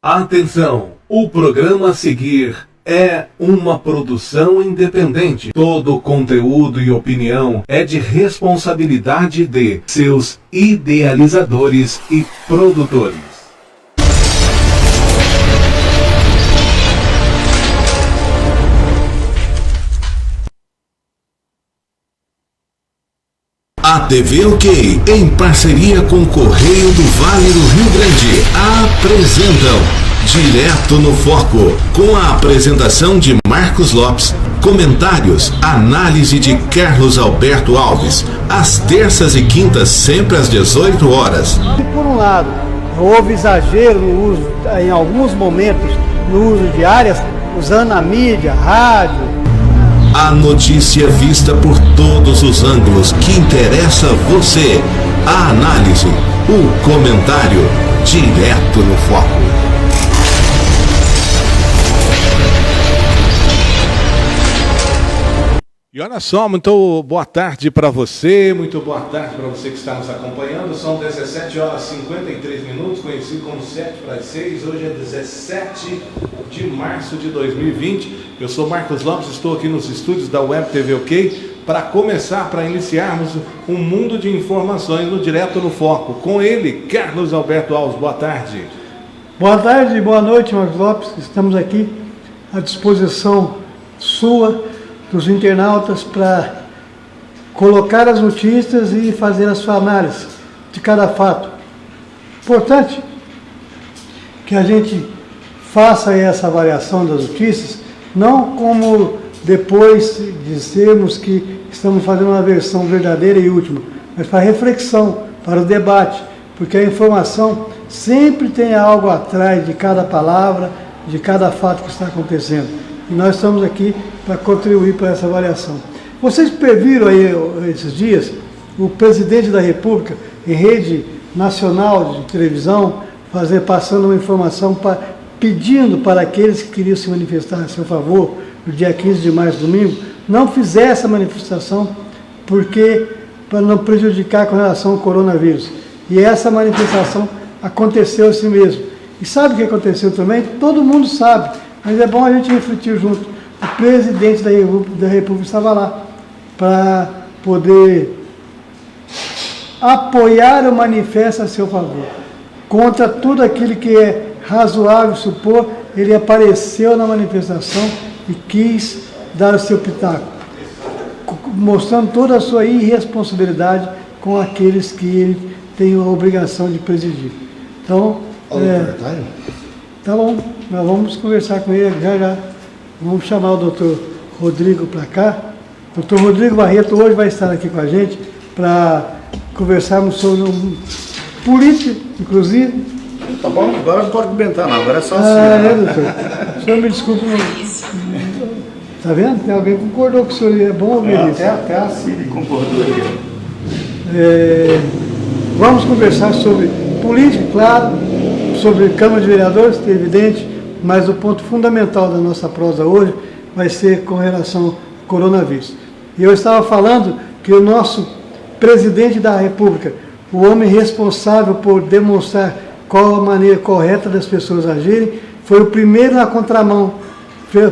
Atenção! O programa a seguir é uma produção independente. Todo conteúdo e opinião é de responsabilidade de seus idealizadores e produtores. A TV OK, em parceria com o Correio do Vale do Rio Grande, apresentam Direto no Foco, com a apresentação de Marcos Lopes, comentários, análise de Carlos Alberto Alves, às terças e quintas, sempre às 18 horas. Por um lado, houve exagero no uso, em alguns momentos, no uso de áreas, usando a mídia, rádio. A notícia vista por todos os ângulos que interessa você. A análise, o comentário, Direto no Foco. E olha só, muito boa tarde para você, muito boa tarde para você que está nos acompanhando. São 17 horas e 53 minutos, conhecido como 7 para as 6. Hoje é 17 de março de 2020. Eu sou Marcos Lopes, estou aqui nos estúdios da Web TV OK para iniciarmos um mundo de informações no Direto no Foco. Com ele, Carlos Alberto Alves. Boa tarde. Boa tarde, boa noite, Marcos Lopes. Estamos aqui à disposição sua, dos internautas, para colocar as notícias e fazer a sua análise de cada fato. Importante que a gente faça essa avaliação das notícias, não como depois dizermos que estamos fazendo uma versão verdadeira e última, mas para reflexão, para o debate, porque a informação sempre tem algo atrás de cada palavra, de cada fato que está acontecendo. E nós estamos aqui para contribuir para essa avaliação. Vocês previram aí esses dias o presidente da República, em rede nacional de televisão, passando uma informação, pedindo para aqueles que queriam se manifestar a seu favor, no dia 15 de março, domingo, não fizesse essa manifestação, para não prejudicar com relação ao coronavírus. E essa manifestação aconteceu assim mesmo. E sabe o que aconteceu também? Todo mundo sabe. Mas é bom a gente refletir junto. O presidente da República estava lá para poder apoiar o manifesto a seu favor. Contra tudo aquilo que é razoável supor, ele apareceu na manifestação e quis dar o seu pitaco, mostrando toda a sua irresponsabilidade com aqueles que ele tem a obrigação de presidir. Então, tá bom, nós vamos conversar com ele já. Vamos chamar o doutor Rodrigo para cá. O doutor Rodrigo Barreto hoje vai estar aqui com a gente para conversarmos sobre política, inclusive. Tá bom, agora não pode comentar não, agora é só doutor. O senhor me desculpe. Tá vendo? Tem alguém que concordou com o senhor, é bom ouvir isso. Até a Ciri concordou aí. Vamos conversar sobre política, claro, sobre Câmara de Vereadores, que é evidente, mas o ponto fundamental da nossa prosa hoje vai ser com relação ao coronavírus. E eu estava falando que o nosso presidente da República, o homem responsável por demonstrar qual a maneira correta das pessoas agirem, foi o primeiro na contramão,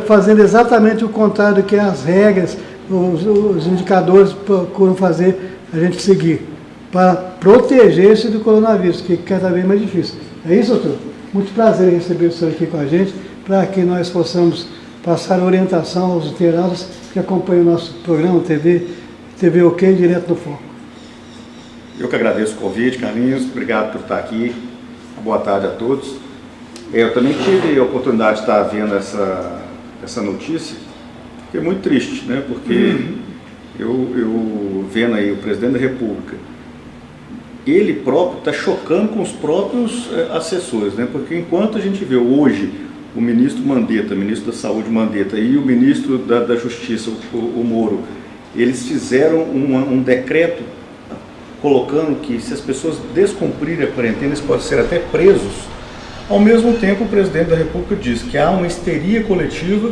fazendo exatamente o contrário do que as regras, os indicadores procuram fazer a gente seguir, para proteger-se do coronavírus, que é cada vez mais difícil. É isso, doutor? Muito prazer em receber o senhor aqui com a gente, para que nós possamos passar orientação aos internautas que acompanham o nosso programa TV OK, Direto no Foco. Eu que agradeço o convite, Carlinhos, obrigado por estar aqui, boa tarde a todos. Eu também tive a oportunidade de estar vendo essa notícia, que é muito triste, né? Porque eu vendo aí o presidente da República, ele próprio está chocando com os próprios assessores, né? Porque enquanto a gente vê hoje o ministro Mandetta, ministro da Saúde Mandetta, e o ministro da Justiça, o Moro, eles fizeram um decreto colocando que se as pessoas descumprirem a quarentena, eles podem ser até presos. Ao mesmo tempo, o presidente da República diz que há uma histeria coletiva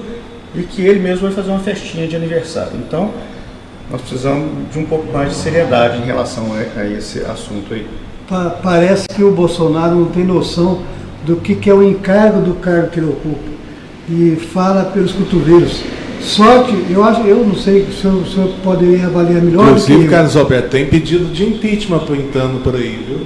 e que ele mesmo vai fazer uma festinha de aniversário. Então, nós precisamos de um pouco mais de seriedade em relação a esse assunto aí. Parece que o Bolsonaro não tem noção do que é o encargo do cargo que ele ocupa e fala pelos cotovelos. Sorte, eu não sei se o senhor poderia avaliar melhor. Inclusive, Carlos Alberto, tem pedido de impeachment pintando por aí, viu?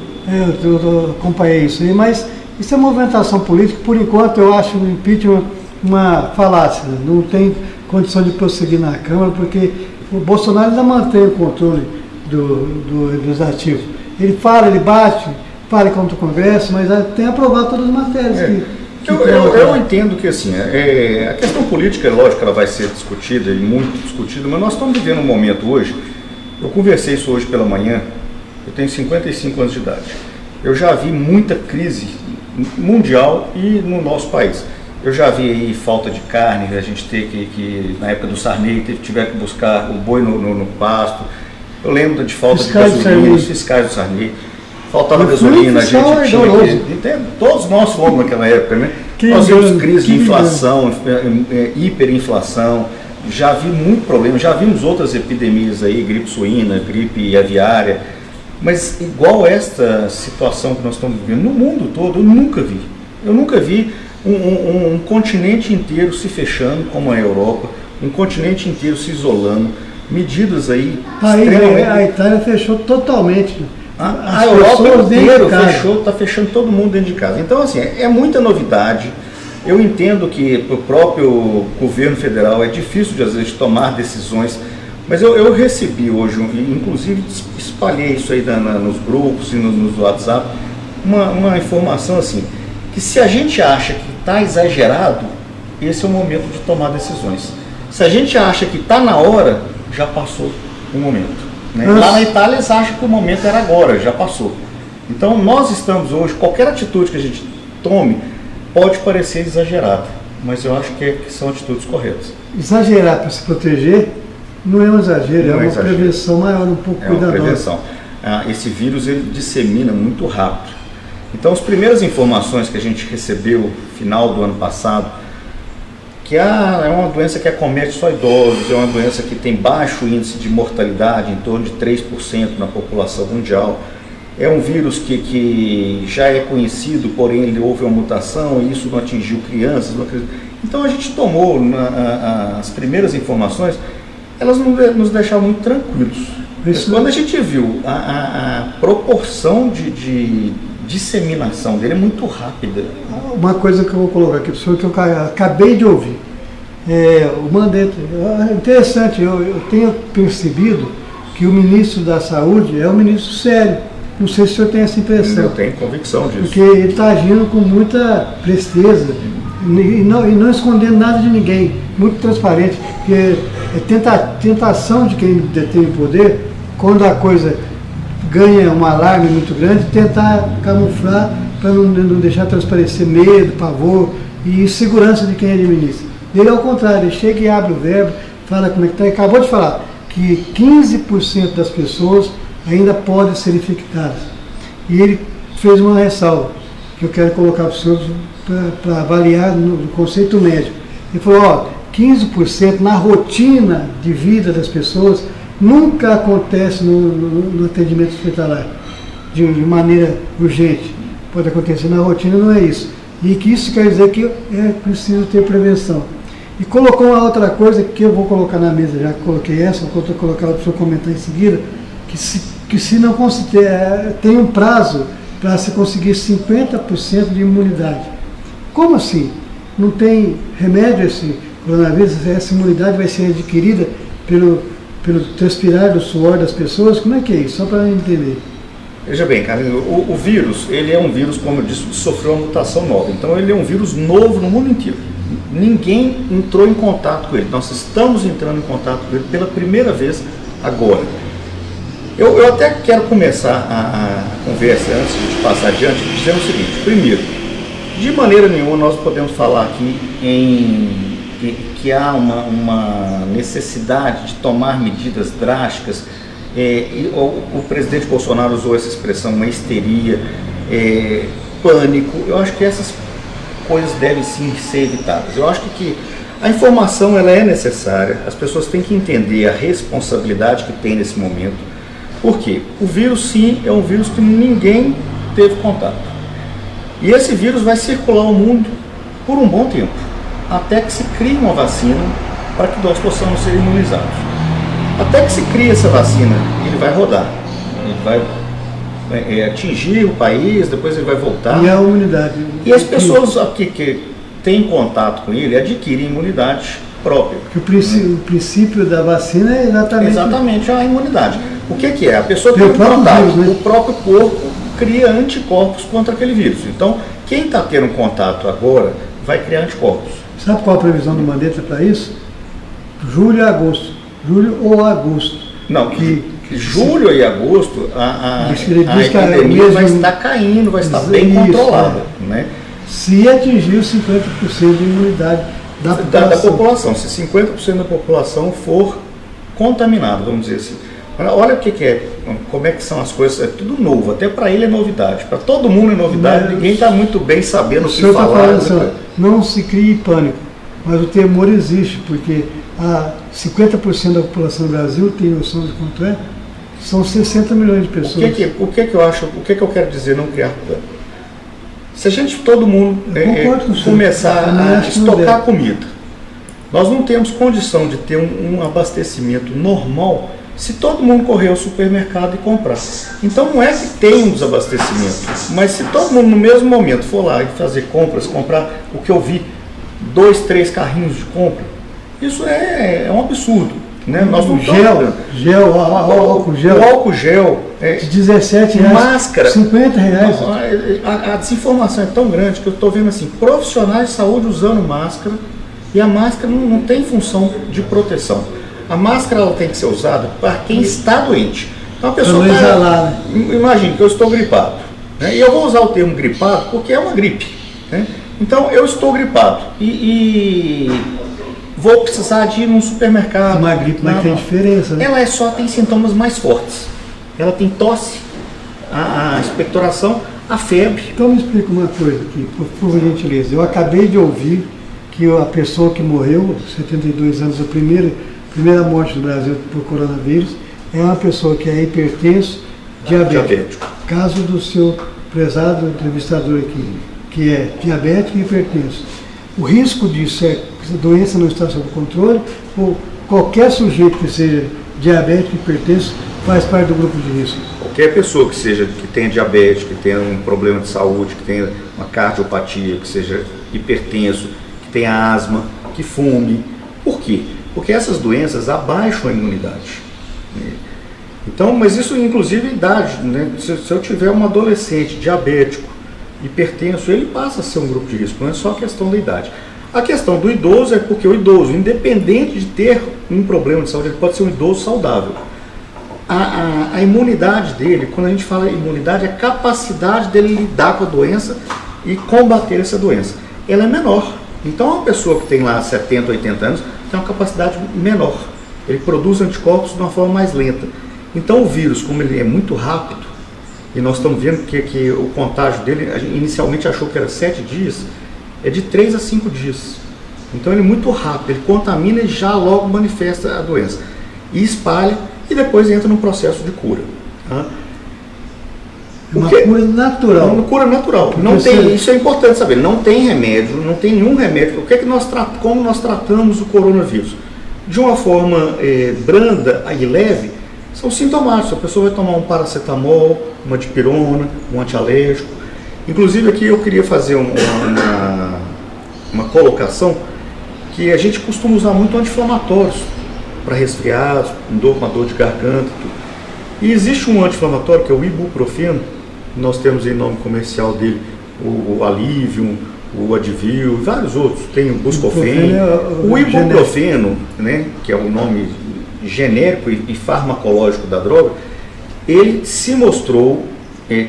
Eu acompanhei isso aí, mas isso é movimentação política. Por enquanto, eu acho o impeachment uma falácia. Não tem condição de prosseguir na Câmara, porque o Bolsonaro ainda mantém o controle do Legislativo. Ele fala, ele bate, fala contra o Congresso, mas tem aprovado todas as matérias eu entendo que assim, a questão política, é lógico que ela vai ser discutida e muito discutida, mas nós estamos vivendo um momento hoje, eu conversei isso hoje pela manhã, eu tenho 55 anos de idade, eu já vi muita crise mundial e no nosso país. Eu já vi aí falta de carne, a gente ter que na época do Sarney, tiver que buscar o boi no pasto. Eu lembro de falta de gasolina, os fiscais do Sarney. Faltava gasolina, a gente tinha que... Todos nós fomos naquela época, né? Nós vimos crise de inflação, hiperinflação, já vi muito problema, já vimos outras epidemias aí, gripe suína, gripe aviária, mas igual esta situação que nós estamos vivendo no mundo todo, eu nunca vi. Eu nunca vi um continente inteiro se fechando, como a Europa, um continente inteiro se isolando, medidas aí... A Itália fechou totalmente. A Europa inteira fechou, está fechando todo mundo dentro de casa. Então, assim, é muita novidade. Eu entendo que para o próprio governo federal é difícil, de, às vezes, tomar decisões, mas eu recebi hoje, inclusive espalhei isso aí nos grupos e nos WhatsApp, uma informação assim, que se a gente acha que está exagerado, esse é o momento de tomar decisões. Se a gente acha que está na hora, já passou o momento. Né? Lá na Itália eles acham que o momento era agora, já passou. Então nós estamos hoje, qualquer atitude que a gente tome pode parecer exagerada, mas eu acho que são atitudes corretas. Exagerar para se proteger não é um exagero, é uma prevenção maior, um pouco cuidadosa. É uma prevenção. Esse vírus ele dissemina muito rápido. Então as primeiras informações que a gente recebeu no final do ano passado, que é uma doença que acomete só idosos, é uma doença que tem baixo índice de mortalidade, em torno de 3% na população mundial. É um vírus que já é conhecido, porém ele houve uma mutação e isso não atingiu crianças. Então a gente tomou as primeiras informações, elas nos deixaram muito tranquilos. Mas quando a gente viu a proporção de disseminação dele é muito rápida. Uma coisa que eu vou colocar aqui, professor, que eu acabei de ouvir, o Mandetta, interessante, eu tenho percebido que o ministro da Saúde é um ministro sério. Não sei se o senhor tem essa impressão. Eu tenho convicção disso. Porque ele está agindo com muita presteza e não escondendo nada de ninguém, muito transparente, porque é tentação de quem detém o poder, quando a coisa ganha um alarme muito grande, tentar camuflar para não deixar transparecer medo, pavor e insegurança de quem administra. Ele, ao contrário, ele chega e abre o verbo, fala como é que está, e acabou de falar que 15% das pessoas ainda podem ser infectadas. E ele fez uma ressalva, que eu quero colocar para os senhores para avaliar no conceito médico. Ele falou, 15% na rotina de vida das pessoas nunca acontece no atendimento hospitalar, de maneira urgente. Pode acontecer na rotina, não é isso. E que isso quer dizer que é preciso ter prevenção. E colocou uma outra coisa que eu vou colocar na mesa, já que coloquei essa, vou colocar para o senhor comentar em seguida, que se não tem um prazo para se conseguir 50% de imunidade. Como assim? Não tem remédio esse coronavírus? Essa imunidade vai ser adquirida pelo transpirar do suor das pessoas? Como é que é isso? Só para entender. Veja bem, Carlinhos, o vírus, ele é um vírus, como eu disse, que sofreu uma mutação nova. Então ele é um vírus novo no mundo inteiro. Ninguém entrou em contato com ele. Nós estamos entrando em contato com ele pela primeira vez agora. Eu até quero começar a conversa, antes de passar adiante, dizendo o seguinte. Primeiro, de maneira nenhuma nós podemos falar aqui que há uma necessidade de tomar medidas drásticas. O presidente Bolsonaro usou essa expressão, uma histeria, pânico. Eu acho que essas coisas devem sim ser evitadas. Eu acho que a informação ela é necessária, as pessoas têm que entender a responsabilidade que tem nesse momento. Por quê? O vírus sim é um vírus que ninguém teve contato. E esse vírus vai circular o mundo por um bom tempo, até que se crie uma vacina para que nós possamos ser imunizados. Até que se crie essa vacina, ele vai rodar, ele vai atingir o país, depois ele vai voltar. E a imunidade. E as pessoas que têm contato com ele adquirem imunidade própria. Que o princípio da vacina é exatamente a imunidade. O que é? A pessoa tem o próprio contato, vírus, né? O próprio corpo cria anticorpos contra aquele vírus. Então, quem está tendo contato agora vai criar anticorpos. Sabe qual a previsão do Mandetta para isso? Julho e agosto. Julho ou agosto. Não, julho e agosto a epidemia vai estar caindo, vai estar bem controlada. Né? Se atingir os 50% de imunidade da população. Se 50% da população for contaminada, vamos dizer assim. Olha o que é, como é que são as coisas, é tudo novo, até para ele é novidade, para todo mundo é novidade, ninguém está muito bem sabendo o que falar. Não se crie pânico, mas o temor existe, porque 50% da população do Brasil tem noção de quanto é, são 60 milhões de pessoas. O que eu quero dizer não criar pânico? Se a gente, todo mundo, começar a estocar comida, nós não temos condição de ter um abastecimento normal se todo mundo correr ao supermercado e comprar. Então não é que tem um desabastecimento, mas se todo mundo no mesmo momento for lá e fazer compras, comprar o que eu vi, 2, 3 carrinhos de compra, isso é um absurdo. Né? Nós não álcool gel. O álcool gel de R$17, máscara, R$50. A desinformação é tão grande que eu estou vendo assim, profissionais de saúde usando máscara, e a máscara não tem função de proteção. A máscara ela tem que ser usada para quem está doente. Então a pessoa imagine que eu estou gripado, né? E eu vou usar o termo gripado porque é uma gripe, né? Então eu estou gripado e vou precisar de ir num supermercado. Uma gripe, mas tem diferença, né? Ela só tem sintomas mais fortes. Ela tem tosse, a expectoração, a febre. Então me explica uma coisa aqui, por gentileza. Eu acabei de ouvir que a pessoa que morreu, 72 anos, a primeira morte no Brasil por coronavírus, é uma pessoa que é hipertenso, diabético. Caso do seu prezado entrevistador aqui, que é diabético e hipertenso. O risco de ser doença não está sob controle, ou qualquer sujeito que seja diabético e hipertenso faz parte do grupo de risco? Qualquer pessoa que tenha diabetes, que tenha um problema de saúde, que tenha uma cardiopatia, que seja hipertenso, que tenha asma, que fume. Por quê? Porque essas doenças abaixam a imunidade. Então, mas isso inclusive idade, né? Se eu tiver um adolescente diabético, hipertenso, ele passa a ser um grupo de risco, não é só a questão da idade. A questão do idoso é porque o idoso, independente de ter um problema de saúde, ele pode ser um idoso saudável. A imunidade dele, quando a gente fala imunidade, é a capacidade dele lidar com a doença e combater essa doença. Ela é menor. Então, uma pessoa que tem lá 70, 80 anos, tem uma capacidade menor. Ele produz anticorpos de uma forma mais lenta. Então o vírus, como ele é muito rápido, e nós estamos vendo que o contágio dele, a gente inicialmente achou que era 7 dias, é de 3 a 5 dias. Então ele é muito rápido, ele contamina e já logo manifesta a doença. E espalha e depois entra no processo de cura. Tá? Uma cura natural. Uma cura natural. Não tem, isso é importante saber. Não tem remédio, não tem nenhum remédio. Como nós tratamos o coronavírus? De uma forma branda e leve, são sintomáticos. A pessoa vai tomar um paracetamol, uma dipirona, um antialérgico. Inclusive aqui eu queria fazer uma colocação que a gente costuma usar muito anti-inflamatórios para resfriados, com dor de garganta. Tudo. E existe um anti-inflamatório que é o ibuprofeno. Nós temos em nome comercial dele o Alivium, o Advil e vários outros. Tem o Buscofen. O ibuprofeno, né, que é o nome genérico e farmacológico da droga, ele se mostrou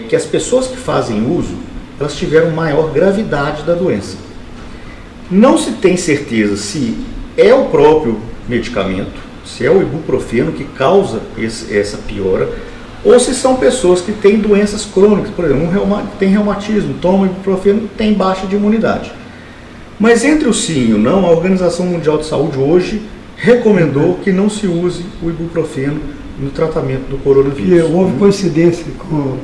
que as pessoas que fazem uso, elas tiveram maior gravidade da doença. Não se tem certeza se é o próprio medicamento, se é o ibuprofeno que causa essa piora, ou se são pessoas que têm doenças crônicas, por exemplo, tem reumatismo, toma ibuprofeno, tem baixa de imunidade. Mas entre o sim e o não, a Organização Mundial de Saúde hoje recomendou que não se use o ibuprofeno no tratamento do coronavírus. E houve coincidência,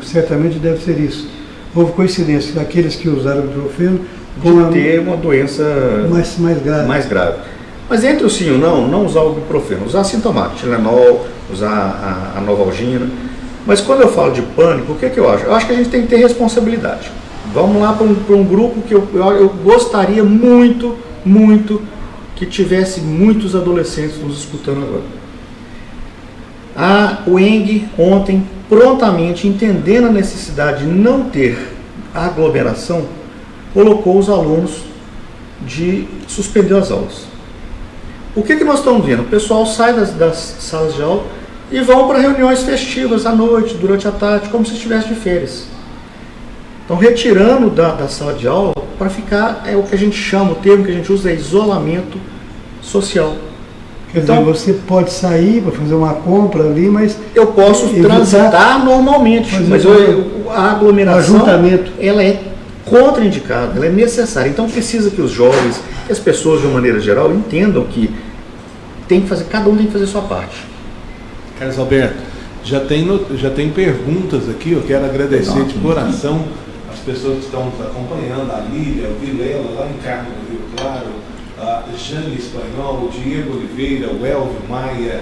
certamente deve ser isso. houve coincidência daqueles que usaram o ibuprofeno de ter uma doença mais grave. Mas entre o sim e o não usar o ibuprofeno, usar sintomático, Tilenol, usar a Novalgina. Mas quando eu falo de pânico, o que eu acho? Eu acho que a gente tem que ter responsabilidade. Vamos lá para um grupo que eu gostaria muito que tivesse muitos adolescentes nos escutando agora. A UENG ontem, prontamente, entendendo a necessidade de não ter aglomeração, colocou os alunos de suspender as aulas. O que nós estamos vendo? O pessoal sai das salas de aula e vão para reuniões festivas à noite, durante a tarde, como se estivesse de férias. Estão retirando da sala de aula para ficar, é o que a gente chama, o termo que a gente usa é isolamento social. Quer dizer, você pode sair para fazer uma compra ali, mas... Eu posso transitar normalmente, mas a aglomeração, ela é contraindicada, ela é necessária. Então precisa que os jovens, que as pessoas de uma maneira geral entendam que cada um tem que fazer a sua parte. Carlos Alberto, já tem perguntas aqui, eu quero agradecer de coração as pessoas que estão nos acompanhando, a Lília, o Vilela, lá em Carmo do Rio Claro, a Jane Espanhol, o Diego Oliveira, o Elvio Maia,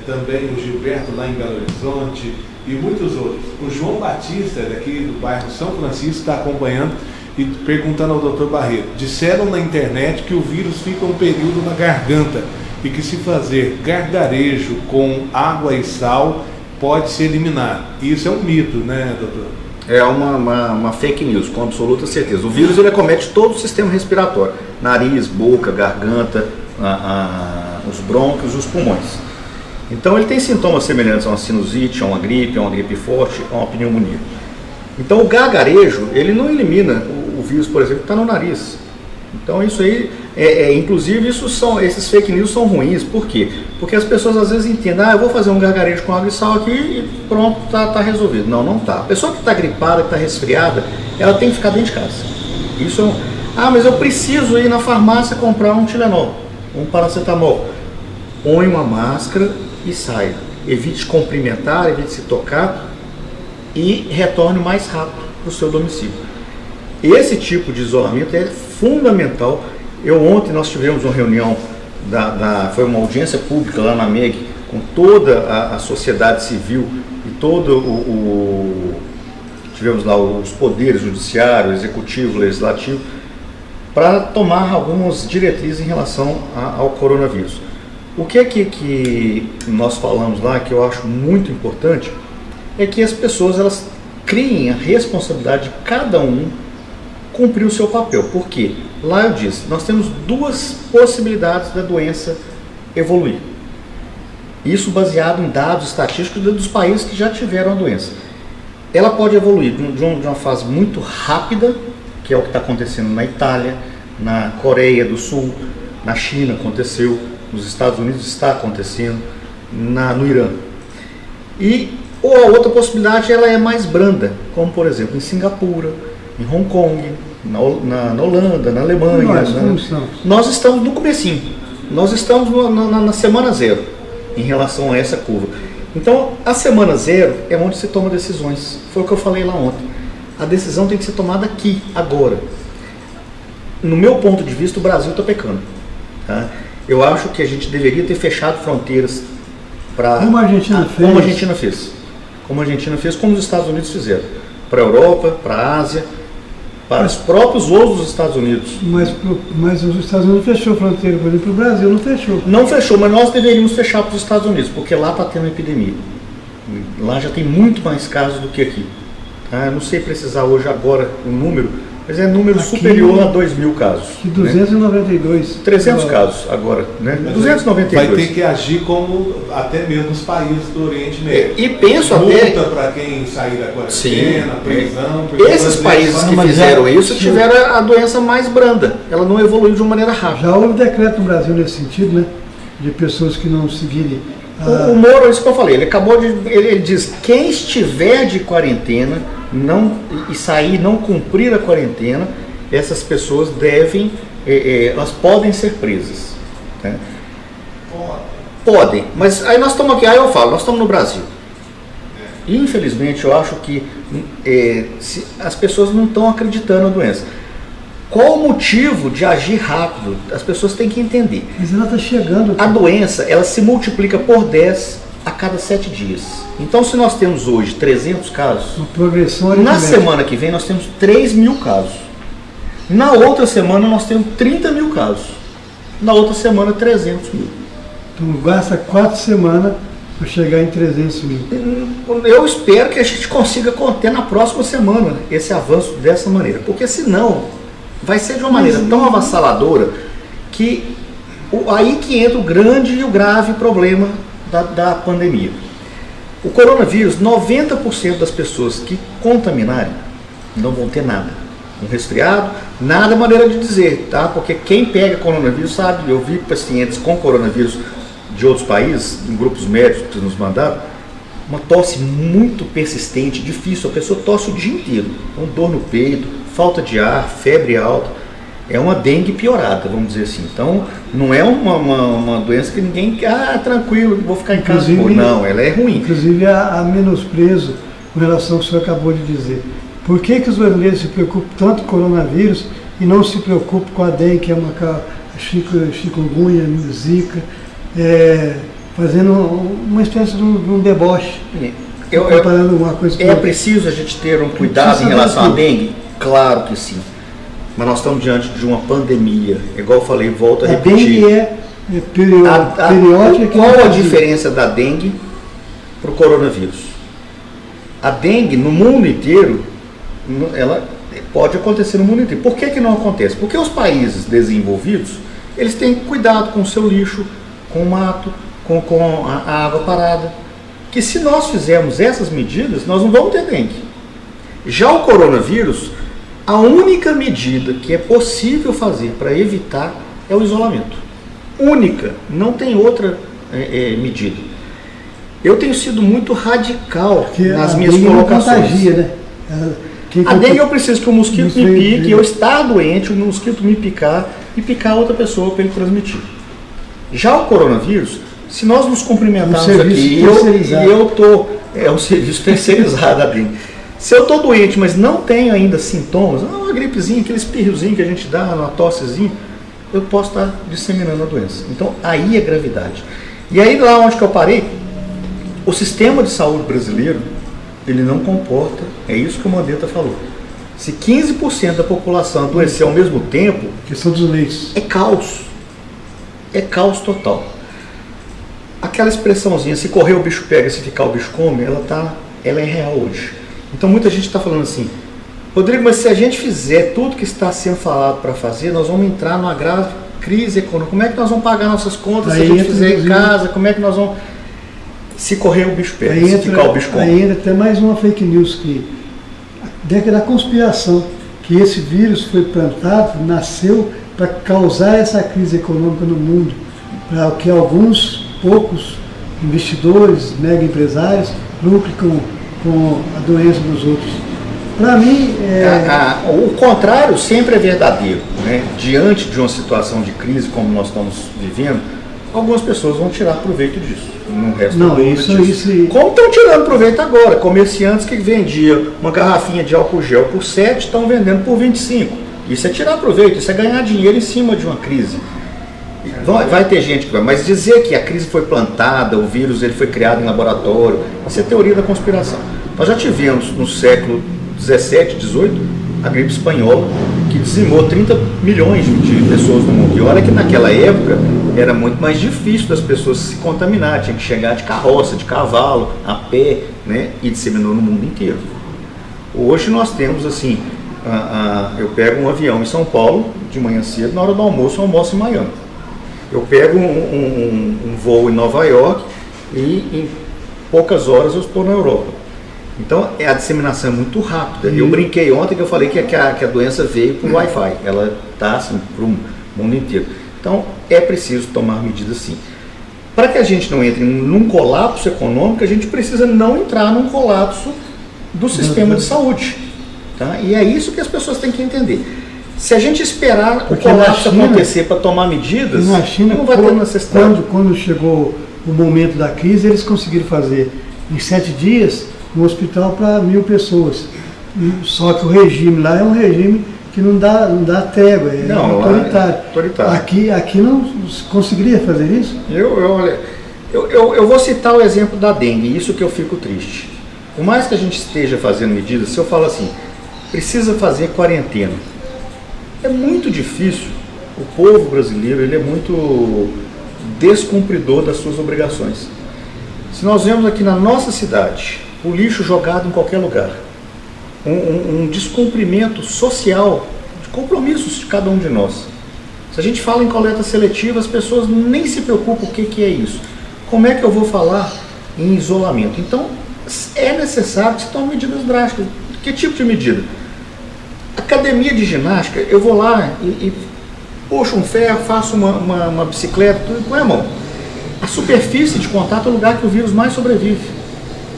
também o Gilberto lá em Belo Horizonte e muitos outros. O João Batista, daqui do bairro São Francisco, está acompanhando e perguntando ao Dr. Barreto. Disseram na internet que o vírus fica um período na garganta e que se fazer gargarejo com água e sal pode se eliminar. Isso é um mito, né, doutor? É uma fake news, com absoluta certeza. O vírus ele acomete todo o sistema respiratório. Nariz, boca, garganta, os brônquios e os pulmões. Então ele tem sintomas semelhantes a uma sinusite, a uma gripe forte, a uma pneumonia. Então o gargarejo, ele não elimina o vírus, por exemplo, que está no nariz. Então isso aí, inclusive esses fake news são ruins. Por quê? Porque as pessoas às vezes entendem, eu vou fazer um gargarejo com água e sal aqui e pronto, tá resolvido. Não tá. A pessoa que está gripada, que está resfriada, ela tem que ficar dentro de casa. Isso mas eu preciso ir na farmácia comprar um Tilenol, um paracetamol. Põe uma máscara e saia. Evite cumprimentar, evite se tocar e retorne o mais rápido para o seu domicílio. Esse tipo de isolamento é fundamental. Ontem nós tivemos uma reunião, foi uma audiência pública lá na MEG, com toda a sociedade civil e tivemos lá os poderes judiciário, executivo, legislativo, para tomar algumas diretrizes em relação ao coronavírus. O que nós falamos lá, que eu acho muito importante, é que as pessoas elas criem a responsabilidade de cada um cumprir o seu papel. Por quê? Lá eu disse, nós temos duas possibilidades da doença evoluir. Isso baseado em dados estatísticos dos países que já tiveram a doença. Ela pode evoluir de uma fase muito rápida, que é o que está acontecendo na Itália, na Coreia do Sul, na China aconteceu, nos Estados Unidos está acontecendo, no Irã. Ou a outra possibilidade ela é mais branda, como por exemplo em Singapura, em Hong Kong, na Holanda, na Alemanha. Nós estamos no comecinho, nós estamos na semana zero em relação a essa curva. Então a semana zero é onde se toma decisões, foi o que eu falei lá ontem. A decisão tem que ser tomada aqui, agora. No meu ponto de vista, o Brasil está pecando. Tá? Eu acho que a gente deveria ter fechado fronteiras para... Como a Argentina fez. Como a Argentina fez. Como a Argentina fez, como os Estados Unidos fizeram. Para a Europa, para a Ásia, para os próprios voos dos Estados Unidos. Mas os Estados Unidos fechou a fronteira, por exemplo, o Brasil não fechou. Não fechou, mas nós deveríamos fechar para os Estados Unidos, porque lá está tendo epidemia. Lá já tem muito mais casos do que aqui. Tá? Eu não sei precisar hoje agora o número, mas é número aqui, superior a 2.000 casos. Que 292. Né? 300 casos agora, né? 292. Vai ter que agir como até mesmo os países do Oriente Médio. E penso multa até... para quem sair da quarentena, prisão... Esses países que fizeram isso tiveram a doença mais branda. Ela não evoluiu de uma maneira rápida. Já houve decreto no Brasil nesse sentido, né? De pessoas que não se virem... O Moro, isso que eu falei, ele diz, quem estiver de quarentena e sair, não cumprir a quarentena, essas pessoas elas podem ser presas. Né? Podem, mas aí nós estamos aqui, aí eu falo, nós estamos no Brasil. infelizmente, eu acho que as pessoas não estão acreditando na doença. Qual o motivo de agir rápido? As pessoas têm que entender. Mas ela está chegando. A doença, ela se multiplica por 10 a cada 7 dias. Então, se nós temos hoje 300 casos, Uma progressão na semana que vem nós temos 3.000 casos. Na outra semana nós temos 30.000 casos. Na outra semana, 300.000. Então gasta 4 semanas para chegar em 300.000. Eu espero que a gente consiga conter na próxima semana esse avanço dessa maneira, porque senão vai ser de uma maneira tão avassaladora que aí que entra o grande e o grave problema da pandemia. O coronavírus, 90% das pessoas que contaminarem não vão ter nada. Um resfriado, nada é maneira de dizer, tá? Porque quem pega coronavírus sabe, eu vi pacientes com coronavírus de outros países, em grupos médicos que nos mandaram, uma tosse muito persistente, difícil, a pessoa tosse o dia inteiro, com dor no peito, falta de ar, febre alta, é uma dengue piorada, vamos dizer assim. Então, não é uma doença que ninguém, tranquilo, vou ficar em casa, não, ela é ruim. Inclusive, há menosprezo com relação ao que o senhor acabou de dizer. Por que os brasileiros se preocupam tanto com o coronavírus e não se preocupam com a dengue, que é uma chikungunya, zika, fazendo uma espécie de um deboche? Comparando uma coisa com outra. Preciso a gente ter um cuidado em relação à dengue? Claro que sim. Mas nós estamos diante de uma pandemia. Igual eu falei, volto a repetir. A dengue periódica. Qual a diferença da dengue para o coronavírus? A dengue no mundo inteiro, ela pode acontecer no mundo inteiro. Por que não acontece? Porque os países desenvolvidos, eles têm cuidado com o seu lixo, com o mato, com a água parada. Que se nós fizermos essas medidas, nós não vamos ter dengue. Já o coronavírus, a única medida que é possível fazer para evitar é o isolamento. Única, não tem outra medida. Eu tenho sido muito radical nas minhas colocações. Contagia, né? A dengue eu preciso que o mosquito me pique, eu estar doente, o mosquito me picar e picar outra pessoa para ele transmitir. Já o coronavírus, se nós nos cumprimentarmos aqui, é um serviço terceirizado da dengue. Se eu estou doente, mas não tenho ainda sintomas, uma gripezinha, aquele espirrozinho que a gente dá, uma tossezinha, eu posso estar disseminando a doença. Então, aí é gravidade. E aí, lá onde que eu parei, o sistema de saúde brasileiro, ele não comporta, é isso que o Mandetta falou. Se 15% da população adoecer ao mesmo tempo, questão dos leitos, é caos. É caos total. Aquela expressãozinha, se correr o bicho pega, se ficar o bicho come, ela é real hoje. Então muita gente está falando assim, Rodrigo, mas se a gente fizer tudo que está sendo falado para fazer, nós vamos entrar numa grave crise econômica. Como é que nós vamos pagar nossas contas se a gente fizer em casa? Como é que nós vamos... Se correr o bicho pega, se ficar o bicho come. Aí entra até mais uma fake news que... da conspiração, que esse vírus foi plantado, nasceu para causar essa crise econômica no mundo, para que alguns poucos investidores, mega empresários, lucrem com a doença dos outros. Para mim, o contrário sempre é verdadeiro, né? Diante de uma situação de crise como nós estamos vivendo, algumas pessoas vão tirar proveito disso. Como estão tirando proveito agora? Comerciantes que vendiam uma garrafinha de álcool gel por 7 estão vendendo por 25. Isso é tirar proveito, isso é ganhar dinheiro em cima de uma crise. Vai ter gente que vai, mas dizer que a crise foi plantada, o vírus ele foi criado em laboratório, isso é teoria da conspiração. Nós já tivemos no século 17, 18, a gripe espanhola, que dizimou 30 milhões de pessoas no mundo. E olha que naquela época era muito mais difícil das pessoas se contaminar, tinha que chegar de carroça, de cavalo, a pé, né? E disseminou no mundo inteiro. Hoje nós temos assim, eu pego um avião em São Paulo, de manhã cedo, na hora do almoço eu almoço em Miami. Eu pego um voo em Nova York e em poucas horas eu estou na Europa. Então a disseminação é muito rápida. Eu brinquei ontem que eu falei que a doença veio por Wi-Fi. Ela está assim, para o mundo inteiro. Então é preciso tomar medidas sim. Para que a gente não entre num colapso econômico, a gente precisa não entrar num colapso do sistema de saúde. Tá? E é isso que as pessoas têm que entender. Se a gente esperar o colapso acontecer para tomar medidas, na China, não vai ter necessidade. Quando chegou o momento da crise, eles conseguiram fazer em 7 dias um hospital para 1.000 pessoas. Só que o regime lá é um regime que não dá trégua, é autoritário. Aqui não se conseguiria fazer isso? Eu vou citar o exemplo da dengue, isso que eu fico triste. Por mais que a gente esteja fazendo medidas, se eu falo assim, precisa fazer quarentena, é muito difícil. O povo brasileiro, ele é muito descumpridor das suas obrigações. Se nós vemos aqui na nossa cidade, o lixo jogado em qualquer lugar, um descumprimento social, de compromissos de cada um de nós. Se a gente fala em coleta seletiva, as pessoas nem se preocupam o que é isso. Como é que eu vou falar em isolamento? Então, é necessário que se tome medidas drásticas. Que tipo de medida? Academia de ginástica, eu vou lá e puxo um ferro, faço uma bicicleta, tudo com a mão. A superfície de contato é o lugar que o vírus mais sobrevive.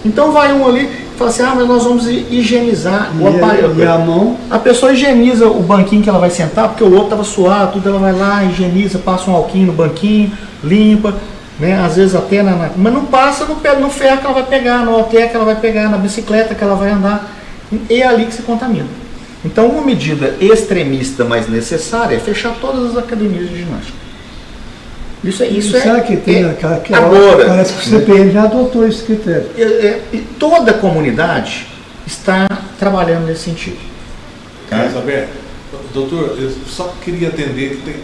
Então vai um ali e fala assim, mas nós vamos higienizar o aparelho. E a mão? A pessoa higieniza o banquinho que ela vai sentar, porque o outro estava suado, tudo, ela vai lá, higieniza, passa um alquinho no banquinho, limpa, né? Às vezes até mas não passa no ferro que ela vai pegar, no halter que ela vai pegar, na bicicleta que ela vai andar. É ali que se contamina. Então uma medida extremista, mas necessária, é fechar todas as academias de ginástica. Será que tem agora? Parece que o CPM já adotou esse critério. Toda a comunidade está trabalhando nesse sentido. Carlos Alberto, doutor, eu só queria atender que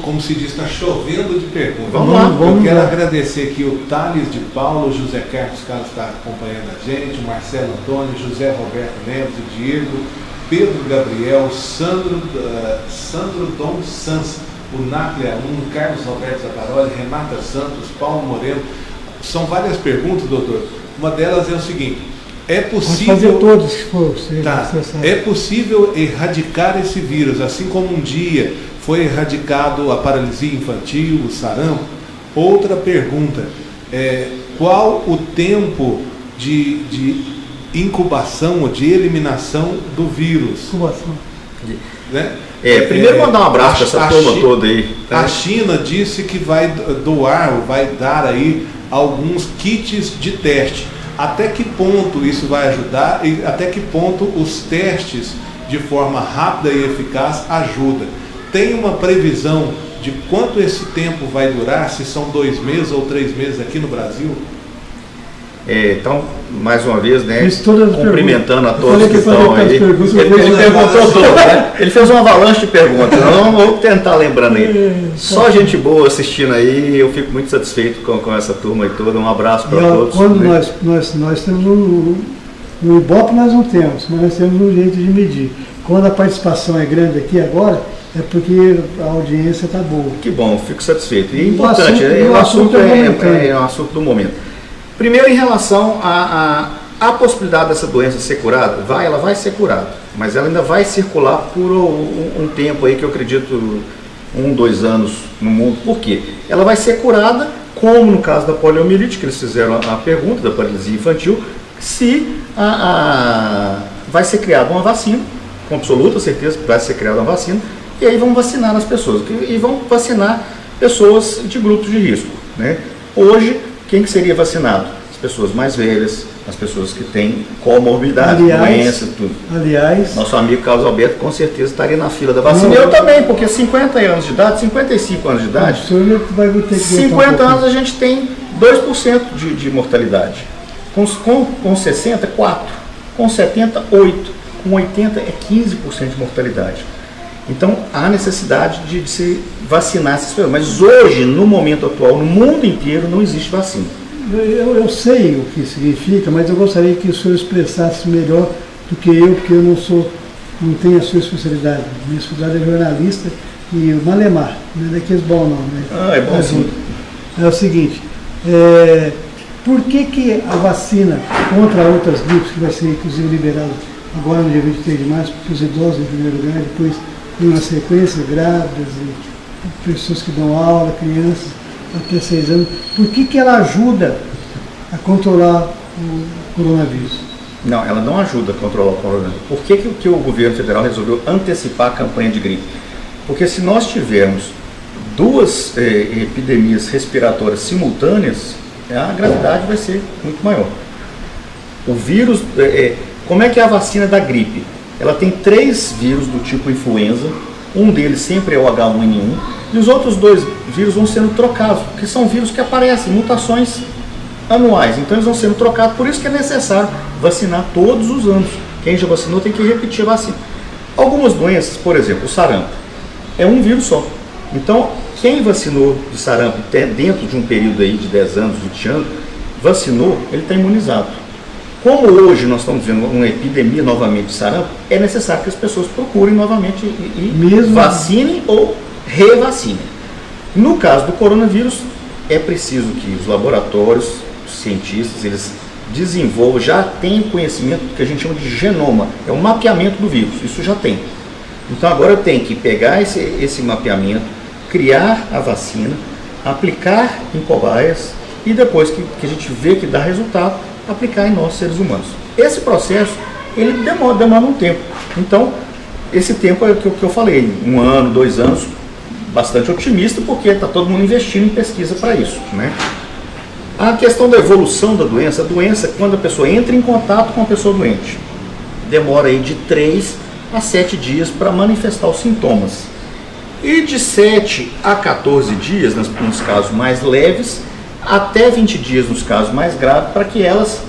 como se diz, está chovendo de perguntas. Vamos lá. Eu quero agradecer aqui o Thales de Paulo, o José Carlos está acompanhando a gente, o Marcelo Antônio, José Roberto Neves, o Diego, Pedro Gabriel, Sandro Dom Sanz, o Náclea 1, Carlos Roberto Zaparoli, Renata Santos, Paulo Moreno. São várias perguntas, doutor. Uma delas é o seguinte: é possível fazer todos, se for é possível erradicar esse vírus, assim como um dia foi erradicado a paralisia infantil, o sarampo? Outra pergunta: qual o tempo de incubação ou de eliminação do vírus? Incubação. Né? Primeiro mandar um abraço para essa turma toda aí. A China disse que vai doar, ou vai dar aí alguns kits de teste. Até que ponto isso vai ajudar e até que ponto os testes de forma rápida e eficaz ajudam? Tem uma previsão de quanto esse tempo vai durar, se são 2 meses ou 3 meses aqui no Brasil? Então, mais uma vez, né, cumprimentando a todos que estão aí. Ele perguntou tudo, né? Ele fez uma avalanche de perguntas. Não vou tentar lembrando aí. Só gente boa assistindo aí, eu fico muito satisfeito com essa turma aí toda. Um abraço para todos. Quando né? nós temos no Ibope nós não temos, mas nós temos um jeito de medir. Quando a participação é grande aqui agora, é porque a audiência está boa. Que bom, fico satisfeito. E é importante, o assunto é um assunto do momento. Primeiro, em relação à possibilidade dessa doença ser curada, ela vai ser curada, mas ela ainda vai circular por um tempo aí que eu acredito 1, 2 anos no mundo. Por quê? Ela vai ser curada, como no caso da poliomielite, que eles fizeram a pergunta da paralisia infantil, se vai ser criada uma vacina, com absoluta certeza que vai ser criada uma vacina, e aí vão vacinar as pessoas, e vão vacinar pessoas de grupos de risco, né? Hoje, quem que seria vacinado? As pessoas mais velhas, as pessoas que têm comorbidade, doenças, tudo. Aliás, nosso amigo Carlos Alberto com certeza estaria na fila da vacina. Eu também, porque 50 anos de idade, 55 anos de idade, 50 anos a gente tem 2% de mortalidade. Com 60, 4%. Com 70, 8%. Com 80 é 15% de mortalidade. Então, há necessidade de se vacinar essas pessoas. Mas hoje, no momento atual, no mundo inteiro, não existe vacina. Eu sei o que significa, mas eu gostaria que o senhor expressasse melhor do que eu, porque eu não tenho a sua especialidade. Minha especialidade é jornalista e o Malemar, não é daqueles bons não. Né? É bom sim. É o seguinte, por que a vacina contra outras gripes, que vai ser inclusive liberada agora no dia 23 de março, porque os idosos em primeiro lugar, depois na sequência, grávidas e pessoas que dão aula, crianças até 6 anos, por que ela ajuda a controlar o coronavírus? Não, ela não ajuda a controlar o coronavírus. Por que o governo federal resolveu antecipar a campanha de gripe? Porque se nós tivermos 2 epidemias respiratórias simultâneas, a gravidade vai ser muito maior. O vírus, como é que é a vacina da gripe? Ela tem 3 vírus do tipo influenza, um deles sempre é o H1N1, e os outros 2 vírus vão sendo trocados, porque são vírus que aparecem, mutações anuais, então eles vão sendo trocados, por isso que é necessário vacinar todos os anos. Quem já vacinou tem que repetir a vacina. Algumas doenças, por exemplo, o sarampo, é um vírus só. Então, quem vacinou de sarampo dentro de um período aí de 10 anos, 20 anos, vacinou, ele está imunizado. Como hoje nós estamos vendo uma epidemia novamente de sarampo, é necessário que as pessoas procurem novamente e vacinem ou revacinem. No caso do coronavírus, é preciso que os laboratórios, os cientistas, eles desenvolvam, já têm conhecimento do que a gente chama de genoma, é o mapeamento do vírus, isso já tem. Então agora tem que pegar esse mapeamento, criar a vacina, aplicar em cobaias e depois que a gente vê que dá resultado, aplicar em nós, seres humanos. Esse processo, ele demora um tempo. Então, esse tempo é o que eu falei, 1 ano, 2 anos, bastante otimista, porque está todo mundo investindo em pesquisa para isso, né? A questão da evolução da doença, a doença, quando a pessoa entra em contato com a pessoa doente, demora aí de 3 a 7 dias para manifestar os sintomas. E de 7 a 14 dias, nos casos mais leves, até 20 dias nos casos mais graves, para que elas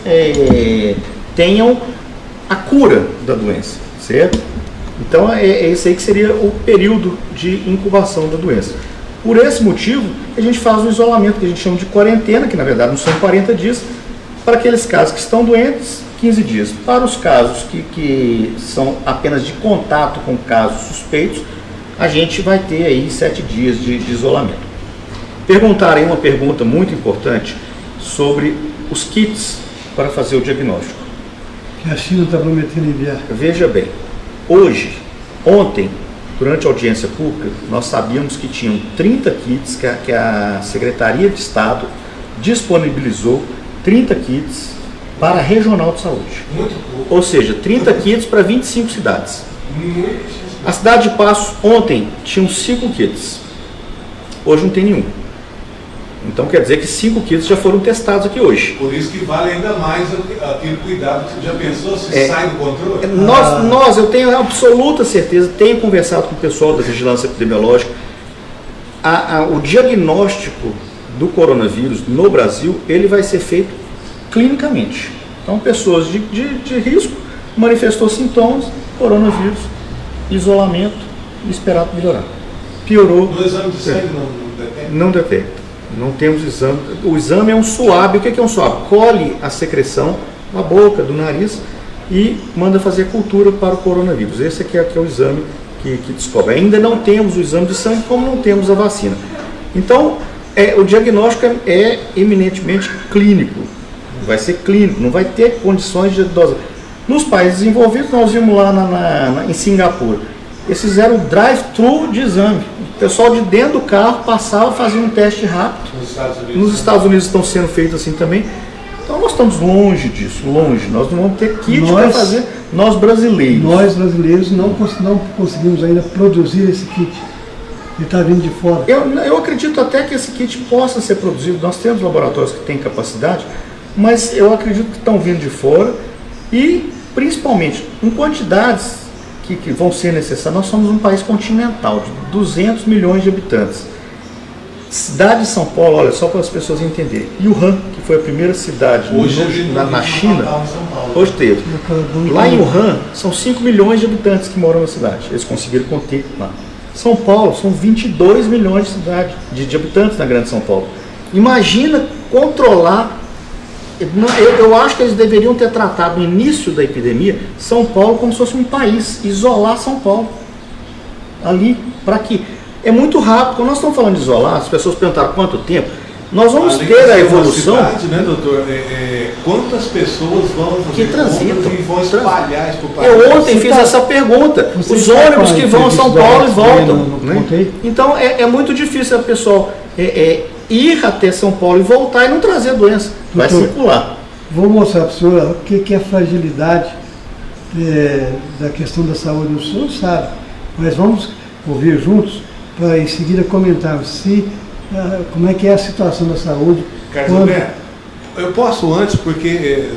tenham a cura da doença, certo? Então é esse aí que seria o período de incubação da doença. Por esse motivo, a gente faz o isolamento, que a gente chama de quarentena, que na verdade não são 40 dias, para aqueles casos que estão doentes, 15 dias. Para os casos que são apenas de contato com casos suspeitos, a gente vai ter aí 7 dias de isolamento. Perguntaram aí uma pergunta muito importante sobre os kits para fazer o diagnóstico. Que a China está prometendo enviar. Veja bem, ontem, durante a audiência pública, nós sabíamos que tinham 30 kits que a Secretaria de Estado disponibilizou, 30 kits para a Regional de Saúde. Muito pouco. Ou seja, 30 kits para 25 cidades. A cidade de Passos, ontem, tinham 5 kits. Hoje não tem nenhum. Então quer dizer que 5 kits já foram testados aqui hoje. Por isso que vale ainda mais aquele cuidado que você já pensou, se sai do controle? Eu tenho absoluta certeza, tenho conversado com o pessoal da Vigilância Epidemiológica, o diagnóstico do coronavírus no Brasil, ele vai ser feito clinicamente. Então pessoas de risco, manifestou sintomas, coronavírus, isolamento e esperar melhorar. Piorou. No exame de sangue não detecta. Não temos exame. O exame é um suave. O que é um suave? Colhe a secreção na boca, do nariz e manda fazer cultura para o coronavírus. Esse aqui é o exame que descobre. Ainda não temos o exame de sangue, como não temos a vacina. Então, o diagnóstico é eminentemente clínico. Vai ser clínico, não vai ter condições de dose. Nos países desenvolvidos, nós vimos lá em Singapura. Eles fizeram o drive-thru de exame. O pessoal de dentro do carro passava, fazia um teste rápido. Nos Estados Unidos estão sendo feitos assim também. Então nós estamos longe disso, longe. Nós não vamos ter kit para fazer, nós brasileiros. Nós brasileiros não conseguimos ainda produzir esse kit. Ele está vindo de fora. Eu acredito até que esse kit possa ser produzido. Nós temos laboratórios que têm capacidade, mas eu acredito que estão vindo de fora e principalmente em quantidades que vão ser necessárias. Nós somos um país continental de 200 milhões de habitantes. Cidade de São Paulo, olha só para as pessoas entenderem. Wuhan, que foi a primeira cidade na China, hoje teve. Lá em Wuhan, são 5 milhões de habitantes que moram na cidade. Eles conseguiram conter lá. São Paulo, são 22 milhões de habitantes na Grande São Paulo. Imagina controlar. Eu acho que eles deveriam ter tratado no início da epidemia São Paulo como se fosse um país, isolar São Paulo ali, para que é muito rápido. Quando nós estamos falando de isolar, as pessoas perguntaram quanto tempo, nós vamos ter a evolução. Cidade, né, doutor? Quantas pessoas vão que transitam e vão espalhar isso para o país? Eu ontem fiz essa pergunta. Os ônibus que vão a São Paulo e voltam. Né? Então é muito difícil a pessoa ir até São Paulo e voltar e não trazer a doença. Vai circular. Vou mostrar para o senhor o que é a fragilidade da questão da saúde. O senhor sabe, mas vamos ouvir juntos para em seguida comentarmos como é que é a situação da saúde. Carlos Alberto, eu posso antes, porque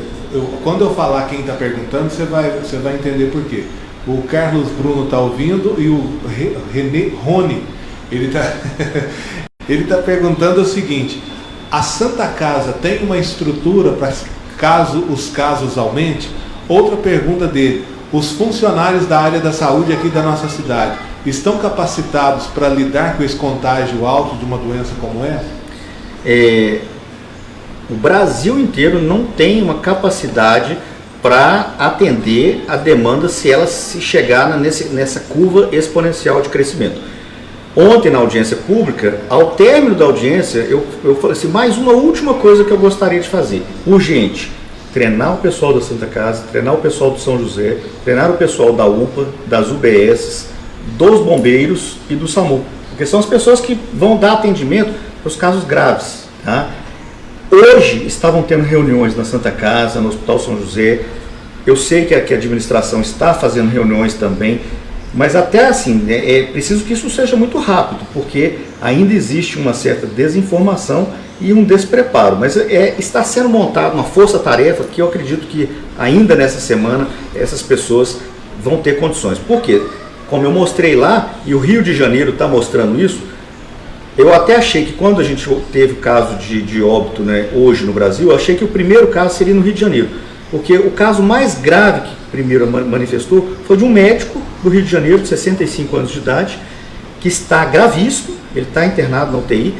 quando eu falar quem está perguntando, você vai entender por quê. O Carlos Bruno está ouvindo e o René Rony, ele está perguntando o seguinte: a Santa Casa tem uma estrutura para caso os casos aumentem? Outra pergunta dele: os funcionários da área da saúde aqui da nossa cidade estão capacitados para lidar com esse contágio alto de uma doença como essa? O Brasil inteiro não tem uma capacidade para atender a demanda se ela se chegar nessa curva exponencial de crescimento. Ontem, na audiência pública, ao término da audiência, eu falei assim: mais uma última coisa que eu gostaria de fazer, urgente: treinar o pessoal da Santa Casa, treinar o pessoal do São José, treinar o pessoal da UPA, das UBS, dos bombeiros e do SAMU, porque são as pessoas que vão dar atendimento para os casos graves, tá? Hoje estavam tendo reuniões na Santa Casa, no Hospital São José. Eu sei que a administração está fazendo reuniões também, mas até assim, é preciso que isso seja muito rápido, porque ainda existe uma certa desinformação e um despreparo. Mas está sendo montada uma força-tarefa que eu acredito que ainda nessa semana essas pessoas vão ter condições. Por quê? Como eu mostrei lá, e o Rio de Janeiro está mostrando isso, eu até achei que quando a gente teve o caso de óbito, né, hoje no Brasil, eu achei que o primeiro caso seria no Rio de Janeiro. Porque o caso mais grave que primeiro manifestou foi de um médico do Rio de Janeiro, de 65 anos de idade, que está gravíssimo, ele está internado na UTI,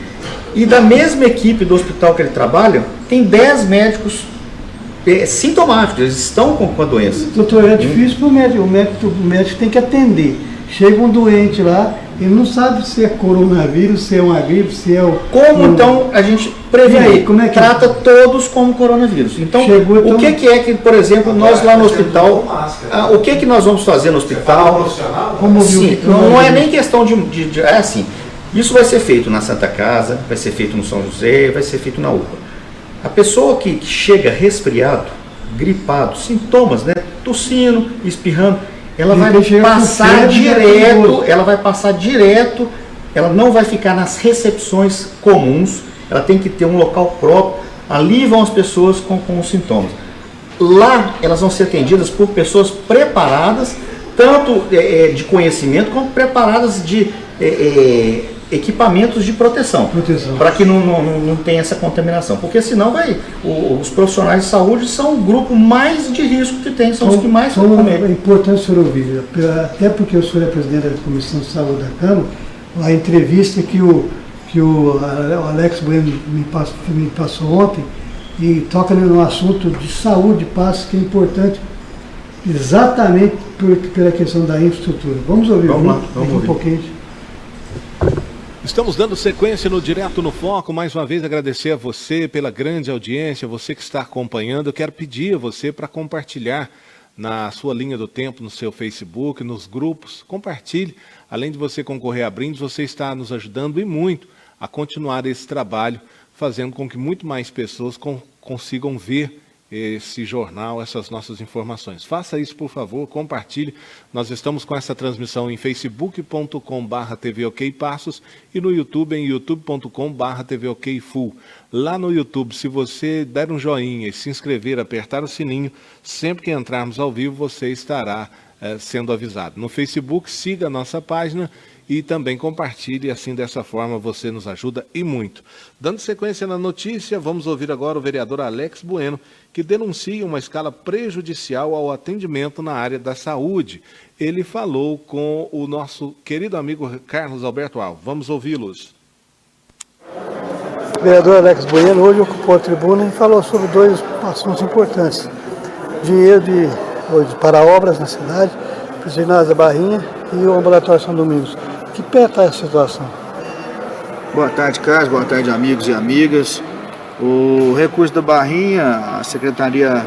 e da mesma equipe do hospital que ele trabalha, tem 10 médicos sintomáticos, eles estão com a doença. Doutor, é difícil para o médico tem que atender. Chega um doente lá, ele não sabe se é coronavírus, se é uma gripe, se é o... Como então a gente previne? Como é que trata todos como coronavírus. Então, o que é que, por exemplo, nós lá no hospital, o que nós vamos fazer no hospital? Sim, não é nem questão de é assim, isso vai ser feito na Santa Casa, vai ser feito no São José, vai ser feito na UPA. A pessoa que chega resfriado, gripado, sintomas, né, tossindo, espirrando, ela vai passar direto, ela não vai ficar nas recepções comuns, ela tem que ter um local próprio, ali vão as pessoas com os sintomas. Lá elas vão ser atendidas por pessoas preparadas, tanto de conhecimento, como preparadas de equipamentos de proteção. Para que não tenha essa contaminação, porque senão os profissionais de saúde são o grupo mais de risco que tem, são os que mais vão comer. É importante o senhor ouvir, até porque o senhor é presidente da Comissão de Saúde da Câmara, a entrevista que o Alex Bueno me passou ontem, e toca no assunto de saúde, passa, que é importante exatamente pela questão da infraestrutura. Vamos ouvir vamos um pouquinho. Estamos dando sequência no Direto no Foco. Mais uma vez agradecer a você pela grande audiência, você que está acompanhando. Eu quero pedir a você para compartilhar na sua linha do tempo, no seu Facebook, nos grupos. Compartilhe. Além de você concorrer a brindes, você está nos ajudando e muito a continuar esse trabalho, fazendo com que muito mais pessoas consigam ver esse jornal, essas nossas informações. Faça isso, por favor, compartilhe. Nós estamos com essa transmissão em facebook.com/tvokpassos e no YouTube em youtube.com/tvokfull. Lá no YouTube, se você der um joinha e se inscrever, apertar o sininho, sempre que entrarmos ao vivo, você estará sendo avisado. No Facebook, siga a nossa página e também compartilhe, assim dessa forma você nos ajuda e muito. Dando sequência na notícia, vamos ouvir agora o vereador Alex Bueno, que denuncia uma escala prejudicial ao atendimento na área da saúde. Ele falou com o nosso querido amigo Carlos Alberto Alves. Vamos ouvi-los. O vereador Alex Bueno hoje ocupou a tribuna e falou sobre dois assuntos importantes. Dinheiro para obras na cidade, o ginásio da Barrinha e o ambulatório São Domingos. Que pé está essa situação? Boa tarde, Carlos. Boa tarde, amigos e amigas. O recurso da Barrinha, a Secretaria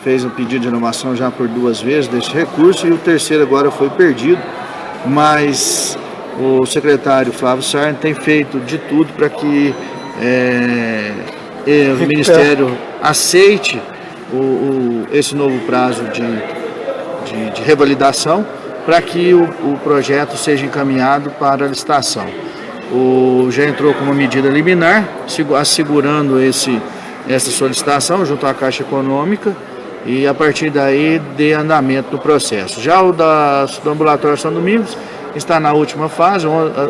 fez um pedido de renovação já por 2 vezes desse recurso e o terceiro agora foi perdido, mas o secretário Flávio Sarno tem feito de tudo para que o Ministério aceite esse novo prazo de revalidação, para que o projeto seja encaminhado para a licitação. Já entrou com uma medida liminar, assegurando essa solicitação junto à Caixa Econômica, e a partir daí dê andamento no processo. Já o do ambulatório São Domingos está na última fase.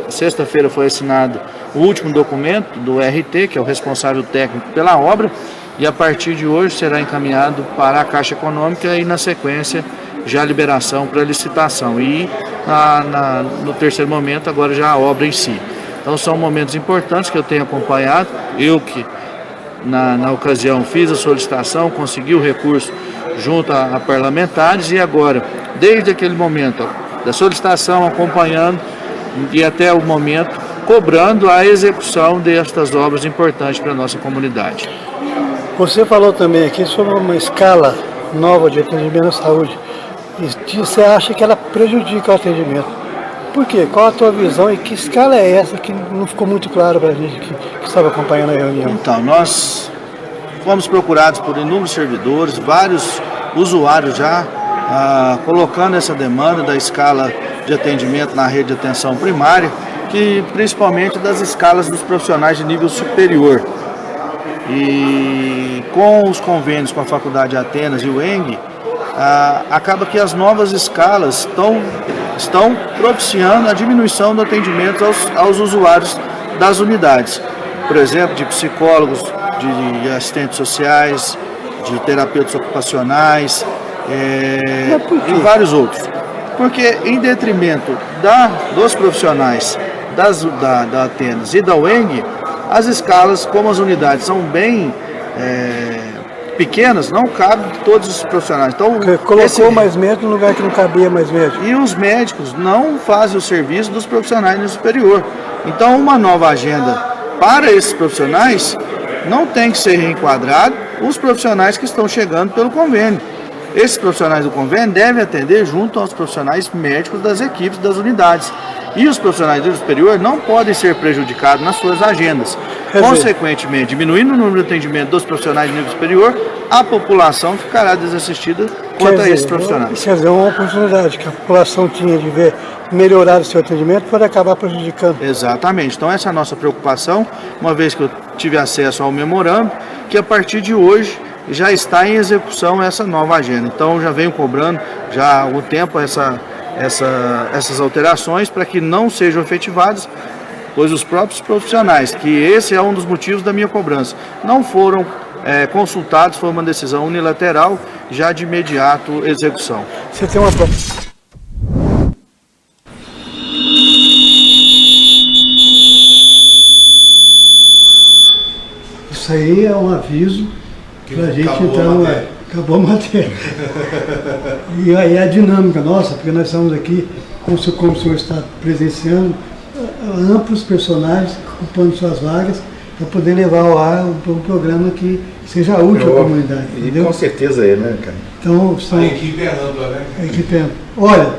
Sexta-feira foi assinado o último documento do RT, que é o responsável técnico pela obra, e a partir de hoje será encaminhado para a Caixa Econômica e na sequência já a liberação para licitação e no terceiro momento agora já a obra em si. Então são momentos importantes que eu tenho acompanhado, eu que na ocasião fiz a solicitação, consegui o recurso junto a parlamentares e agora, desde aquele momento da solicitação, acompanhando e até o momento cobrando a execução destas obras importantes para a nossa comunidade. Você falou também aqui sobre uma escala nova de atendimento à saúde e você acha que ela prejudica o atendimento. Por quê? Qual a tua visão e que escala é essa que não ficou muito claro para a gente que estava acompanhando a reunião? Então, nós fomos procurados por inúmeros servidores, vários usuários já colocando essa demanda da escala de atendimento na rede de atenção primária, que principalmente das escalas dos profissionais de nível superior. E com os convênios com a Faculdade de Atenas e o ENG, acaba que as novas escalas estão propiciando a diminuição do atendimento aos usuários das unidades. Por exemplo, de psicólogos, de assistentes sociais, de terapeutas ocupacionais e vários outros. Porque em detrimento dos profissionais da Atenas e da UENG, as escalas, como as unidades são bem pequenas, não cabe todos os profissionais. Então, colocou mais médico no lugar que não cabia mais médico. E os médicos não fazem o serviço dos profissionais no superior. Então, uma nova agenda para esses profissionais não tem que ser reenquadrado os profissionais que estão chegando pelo convênio. Esses profissionais do convênio devem atender junto aos profissionais médicos das equipes das unidades. E os profissionais do nível superior não podem ser prejudicados nas suas agendas. Consequentemente, diminuindo o número de atendimento dos profissionais de nível superior, a população ficará desassistida quanto a esses profissionais. Quer dizer, uma oportunidade que a população tinha de ver melhorar o seu atendimento pode acabar prejudicando. Exatamente. Então essa é a nossa preocupação, uma vez que eu tive acesso ao memorando, que a partir de hoje já está em execução essa nova agenda. Então já venho cobrando já há algum tempo essas alterações para que não sejam efetivadas, pois os próprios profissionais, que esse é um dos motivos da minha cobrança, não foram consultados, foi uma decisão unilateral, já de imediato execução. Você tem uma... Isso aí é um aviso para a gente, então, acabou a matéria. E aí a dinâmica nossa, porque nós estamos aqui, como o senhor está presenciando, amplos personagens ocupando suas vagas para poder levar ao ar um programa que seja útil à comunidade. E com certeza é, né, cara? Então, a equipe é ampla, né? A equipe é ampla. Olha,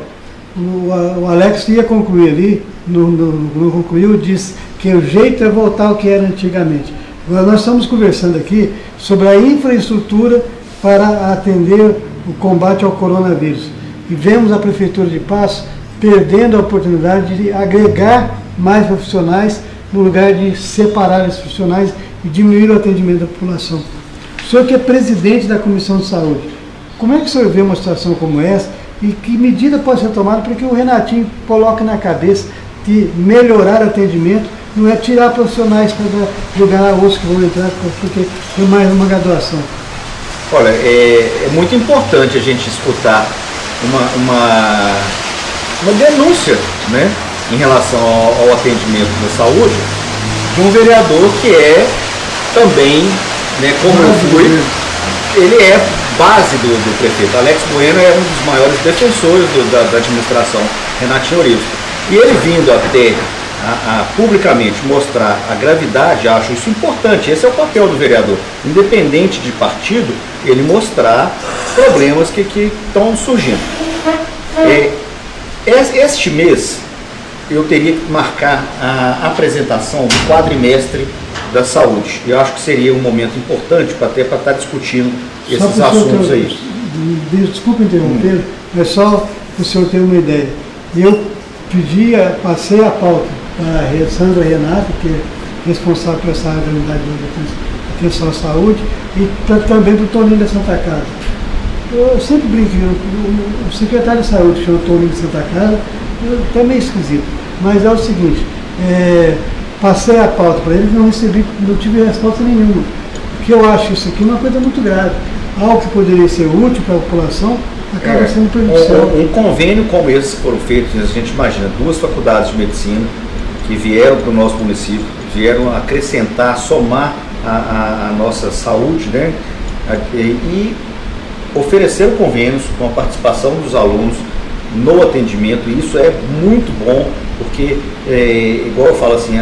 o Alex ia concluir ali, não concluiu, disse que o jeito é voltar ao que era antigamente. Agora nós estamos conversando aqui sobre a infraestrutura para atender o combate ao coronavírus. E vemos a Prefeitura de Paços perdendo a oportunidade de agregar mais profissionais no lugar de separar esses profissionais e diminuir o atendimento da população. O senhor que é presidente da Comissão de Saúde, como é que o senhor vê uma situação como essa e que medida pode ser tomada para que o Renatinho coloque na cabeça de melhorar o atendimento, não é tirar profissionais para jogar outros que vão entrar porque tem mais uma graduação? Olha, é muito importante a gente escutar uma denúncia, né, em relação ao atendimento da saúde de um vereador que é também, né, como eu fui, ele é base do prefeito. Alex Bueno é um dos maiores defensores da administração Renatinho Orives. E ele vindo até publicamente mostrar a gravidade, acho isso importante. Esse é o papel do vereador, independente de partido, ele mostrar problemas que estão surgindo. Este mês eu teria que marcar a apresentação do quadrimestre da saúde. Eu acho que seria um momento importante para estar discutindo esses assuntos aí. Desculpa interromper, mas só para o senhor ter uma ideia. Eu passei a pauta para a Sandra Renato, que é responsável por essa área da unidade de atenção à saúde, e também para o Toninho da Santa Casa. eu sempre brinco, o secretário de saúde, chama Toninho de Santa Casa, até meio esquisito, mas é o seguinte, passei a pauta para eles, não tive resposta nenhuma, porque eu acho isso aqui uma coisa muito grave, algo que poderia ser útil para a população, acaba sendo prejudicial. Um convênio como esse foram feitos, a gente imagina, 2 faculdades de medicina que vieram para o nosso município, vieram acrescentar, somar a nossa saúde, né? E ofereceram convênios com a participação dos alunos no atendimento, e isso é muito bom, porque, igual eu falo assim,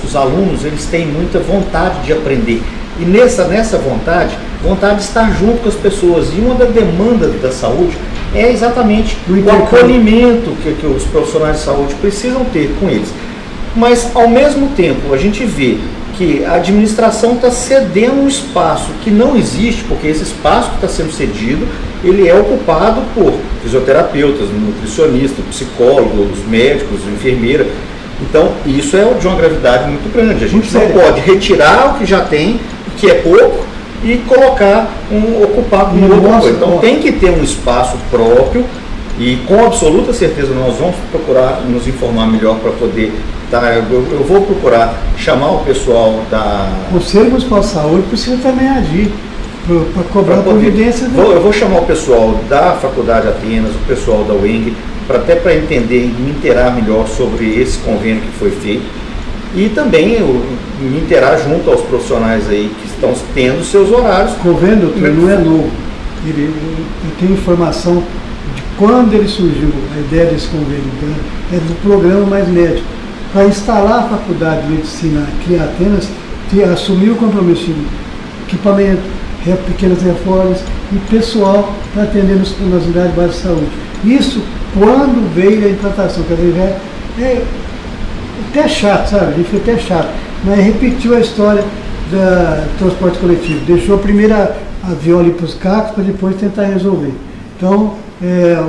os alunos eles têm muita vontade de aprender, e nessa vontade de estar junto com as pessoas, e uma das demandas da saúde é exatamente o acolhimento que os profissionais de saúde precisam ter com eles. Mas, ao mesmo tempo, a gente vê que a administração está cedendo um espaço que não existe, porque esse espaço que está sendo cedido, ele é ocupado por fisioterapeutas, nutricionistas, psicólogos, médicos, enfermeira. Então, isso é de uma gravidade muito grande. A gente não pode retirar o que já tem, que é pouco, e colocar, ocupar com outra coisa. Então, tem que ter um espaço próprio, e com absoluta certeza nós vamos procurar nos informar melhor para poder. Eu vou procurar chamar o pessoal da... O Conselho Municipal de Saúde precisa também agir para cobrar a providência. Eu vou chamar o pessoal da Faculdade Atenas, o pessoal da UENG, até para entender e me inteirar melhor sobre esse convênio que foi feito. E também me inteirar junto aos profissionais aí que estão tendo seus horários. O convênio, doutor, não é novo. Eu tenho informação de quando ele surgiu, a ideia desse convênio, é do programa Mais Médico. Para instalar a faculdade de medicina aqui em Atenas, assumiu o compromisso de equipamento, pequenas reformas e pessoal para atender nas unidades básicas de saúde. Isso quando veio a implantação, quer dizer, é até chato, sabe? A gente foi até chato, mas repetiu a história do transporte coletivo. Deixou primeiro a avião ali para os carros para depois tentar resolver. Então,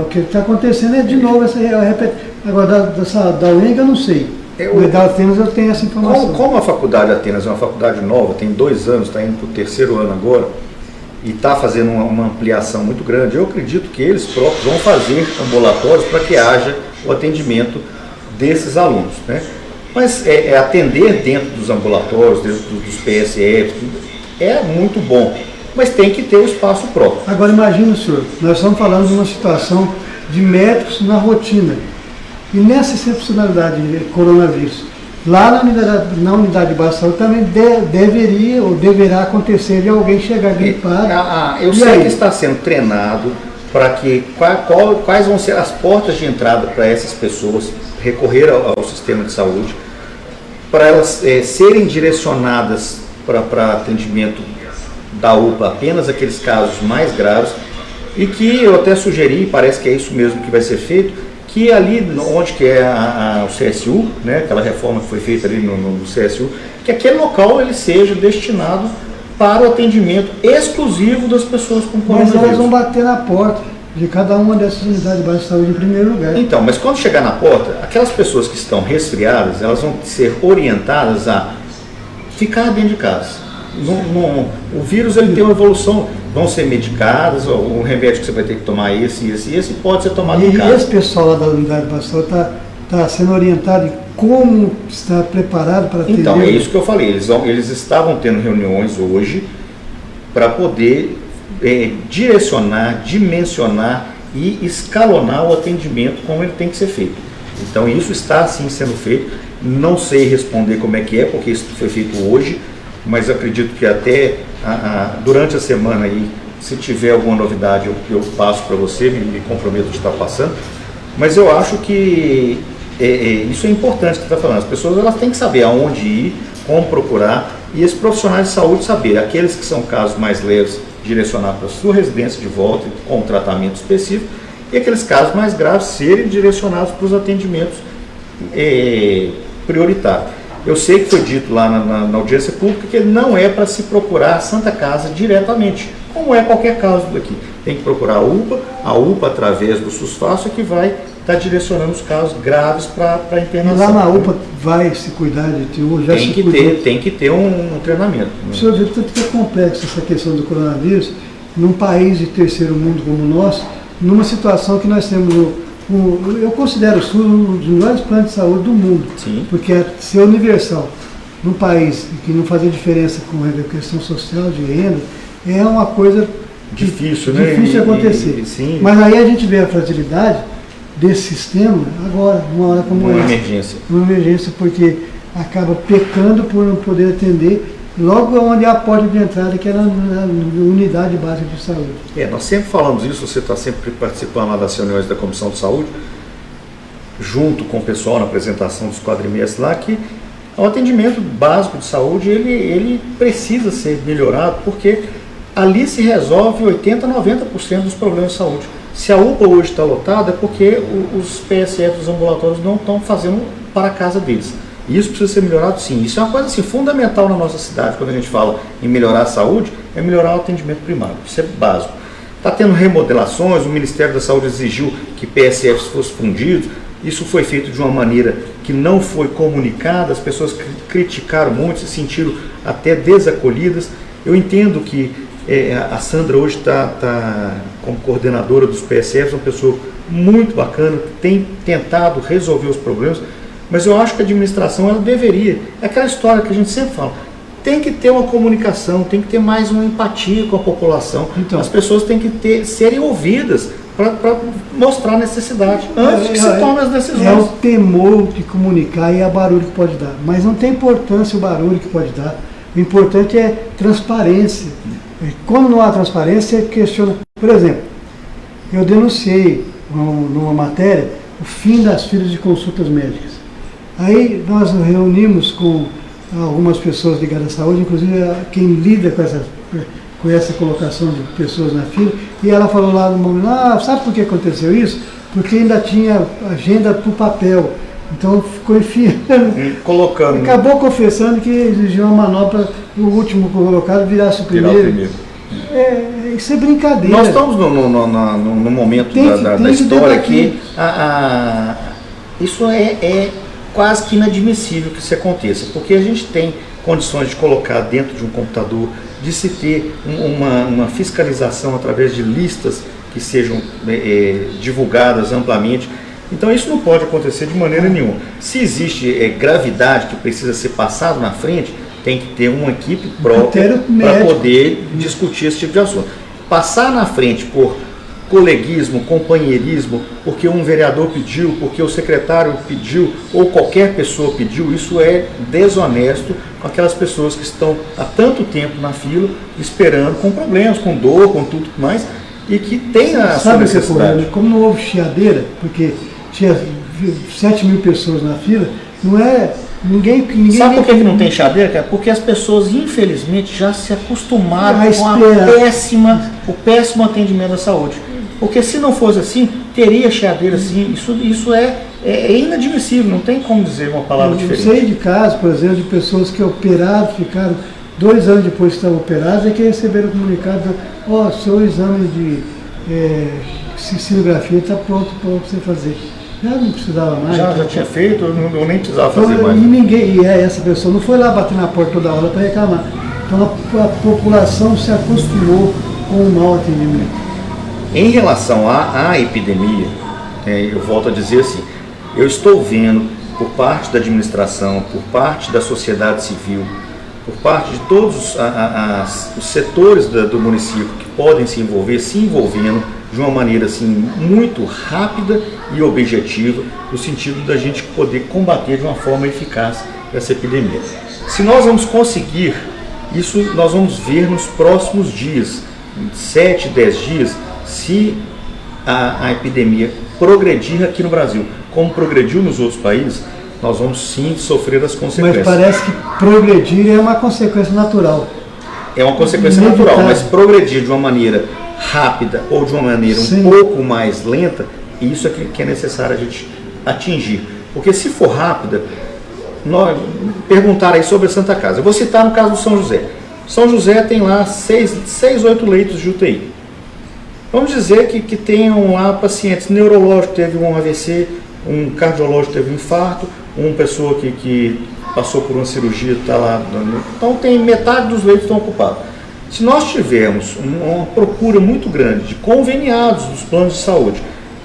o que está acontecendo é de novo essa repetição. Agora, da UENG eu não sei. Da Atenas eu tenho essa informação. Como a Faculdade Atenas é uma faculdade nova, tem 2 anos, está indo para o 3º ano agora, e está fazendo uma ampliação muito grande, eu acredito que eles próprios vão fazer ambulatórios para que haja o atendimento desses alunos, né? Mas atender dentro dos ambulatórios, dentro dos PSF, é muito bom, mas tem que ter o espaço próprio. Agora imagine, senhor, nós estamos falando de uma situação de médicos na rotina. E nessa excepcionalidade de coronavírus, lá na unidade de base de saúde também deveria ou deverá acontecer de alguém chegar gripado. Eu sei que está sendo treinado para que quais vão ser as portas de entrada para essas pessoas recorrer ao sistema de saúde, para elas serem direcionadas para atendimento da UPA apenas aqueles casos mais graves, e que eu até sugeri, parece que é isso mesmo que vai ser feito, que ali onde que é o CSU, né, aquela reforma que foi feita ali no CSU, que aquele local ele seja destinado para o atendimento exclusivo das pessoas com coronavírus. Mas elas vão bater na porta de cada uma dessas unidades básicas de saúde em primeiro lugar. Então, mas quando chegar na porta, aquelas pessoas que estão resfriadas, elas vão ser orientadas a ficar dentro de casa. O vírus ele tem uma evolução, vão ser medicadas, o remédio que você vai ter que tomar esse pode ser tomado em casa. E esse pessoal lá da unidade de saúde está sendo orientado em como estar preparado para atender? Então, é isso que eu falei, eles estavam tendo reuniões hoje para poder direcionar, dimensionar e escalonar o atendimento como ele tem que ser feito. Então, isso está sim sendo feito, não sei responder como é que é, porque isso foi feito hoje, mas acredito que até durante a semana aí, se tiver alguma novidade, eu passo para você, me comprometo de estar passando. Mas eu acho que isso é importante que você está falando. As pessoas elas têm que saber aonde ir, como procurar, e esses profissionais de saúde saber, aqueles que são casos mais leves, direcionar para a sua residência de volta com um tratamento específico, e aqueles casos mais graves serem direcionados para os atendimentos prioritários. Eu sei que foi dito lá na audiência pública que não é para se procurar a Santa Casa diretamente, como é qualquer caso daqui. Tem que procurar a UPA através do SUS-Fácil é que vai estar direcionando os casos graves para a internação. E lá na UPA vai se cuidar de ti, já tem que ter um treinamento. O senhor viu tanto que é complexo essa questão do coronavírus, num país de terceiro mundo como o nosso, numa situação que nós temos, eu considero o SUS um dos melhores planos de saúde do mundo, Sim. porque é ser universal num país que não fazia diferença com a questão social de renda, é uma coisa Difícil, né? difícil de acontecer. Sim. Mas aí a gente vê a fragilidade desse sistema agora, numa hora como Uma essa. emergência. Uma emergência, porque acaba pecando por não poder atender logo onde é a porta de entrada, que é na unidade básica de saúde. Nós sempre falamos isso, você está sempre participando lá das reuniões da Comissão de Saúde, junto com o pessoal na apresentação dos quadrimestres lá, que o atendimento básico de saúde, ele precisa ser melhorado, porque ali se resolve 80%, 90% dos problemas de saúde. Se a UPA hoje está lotada, é porque os PSF, os ambulatórios, não estão fazendo para a casa deles. E isso precisa ser melhorado, sim. Isso é uma coisa assim, fundamental na nossa cidade, quando a gente fala em melhorar a saúde, é melhorar o atendimento primário. Isso é básico. Está tendo remodelações, o Ministério da Saúde exigiu que PSFs fossem fundidos. Isso foi feito de uma maneira que não foi comunicada, as pessoas criticaram muito, se sentiram até desacolhidas. Eu entendo que a Sandra hoje está como coordenadora dos PSFs, uma pessoa muito bacana, que tem tentado resolver os problemas, mas eu acho que a administração ela deveria, é aquela história que a gente sempre fala, tem que ter uma comunicação, tem que ter mais uma empatia com a população, então, as pessoas têm que serem ouvidas para mostrar a necessidade antes que se tome as decisões. É o temor de comunicar e é o barulho que pode dar, mas não tem importância o barulho que pode dar, o importante é transparência. Quando não há transparência, você questiona. Por exemplo, eu denunciei numa matéria o fim das filas de consultas médicas. Aí nós nos reunimos com algumas pessoas ligadas à saúde, inclusive quem lida com essa colocação de pessoas na fila, e ela falou lá no momento, sabe por que aconteceu isso? Porque ainda tinha agenda por papel. Então ficou enfiando, colocando. Acabou confessando que exigiu uma manobra para o último colocado virasse o primeiro. Isso é brincadeira. Nós estamos no momento da história que isso é quase que inadmissível que isso aconteça, porque a gente tem condições de colocar dentro de um computador, de se ter uma fiscalização através de listas que sejam divulgadas amplamente. Então isso não pode acontecer de maneira nenhuma. Se existe gravidade que precisa ser passado na frente, tem que ter uma equipe própria para poder discutir esse tipo de assunto. Passar na frente por coleguismo, companheirismo, porque um vereador pediu, porque o secretário pediu, ou qualquer pessoa pediu, isso é desonesto com aquelas pessoas que estão há tanto tempo na fila, esperando, com problemas, com dor, com tudo mais, e que tem a sua necessidade. Como não houve chiadeira, porque tinha 7 mil pessoas na fila, não é... Ninguém Sabe por que não tem chadeira, cara? Porque as pessoas, infelizmente, já se acostumaram com o péssimo atendimento da saúde. Porque se não fosse assim, teria chadeira assim. Isso é inadmissível, não tem como dizer uma palavra diferente. Eu sei de casos, por exemplo, de pessoas que operaram, ficaram 2 anos depois que estavam operadas, é que receberam o comunicado, seu exame de cintilografia está pronto para você fazer. Já não precisava mais. Já tinha feito, eu nem precisava fazer mais. E essa pessoa não foi lá bater na porta toda hora para reclamar. Então a população se acostumou com o mau atendimento. Em relação à epidemia, eu volto a dizer assim, eu estou vendo por parte da administração, por parte da sociedade civil, por parte de todos os setores do município que podem se envolvendo de uma maneira assim, muito rápida e objetiva, no sentido da gente poder combater de uma forma eficaz essa epidemia. Se nós vamos conseguir, isso nós vamos ver nos próximos dias, 7, 10 dias, se a epidemia progredir aqui no Brasil, como progrediu nos outros países, nós vamos sim sofrer as consequências. Mas parece que progredir é uma consequência natural. É uma consequência natural, mas progredir de uma maneira rápida ou de uma maneira um pouco mais lenta, isso é que é necessário a gente atingir. Porque se for rápida, perguntaram aí sobre a Santa Casa. Eu vou citar no caso do São José. São José tem lá 6, 8 leitos de UTI. Vamos dizer que tenham lá pacientes neurológicos, teve um AVC, um cardiológico teve um infarto, uma pessoa que passou por uma cirurgia está lá. Então tem metade dos leitos estão ocupados. Se nós tivermos uma procura muito grande de conveniados dos planos de saúde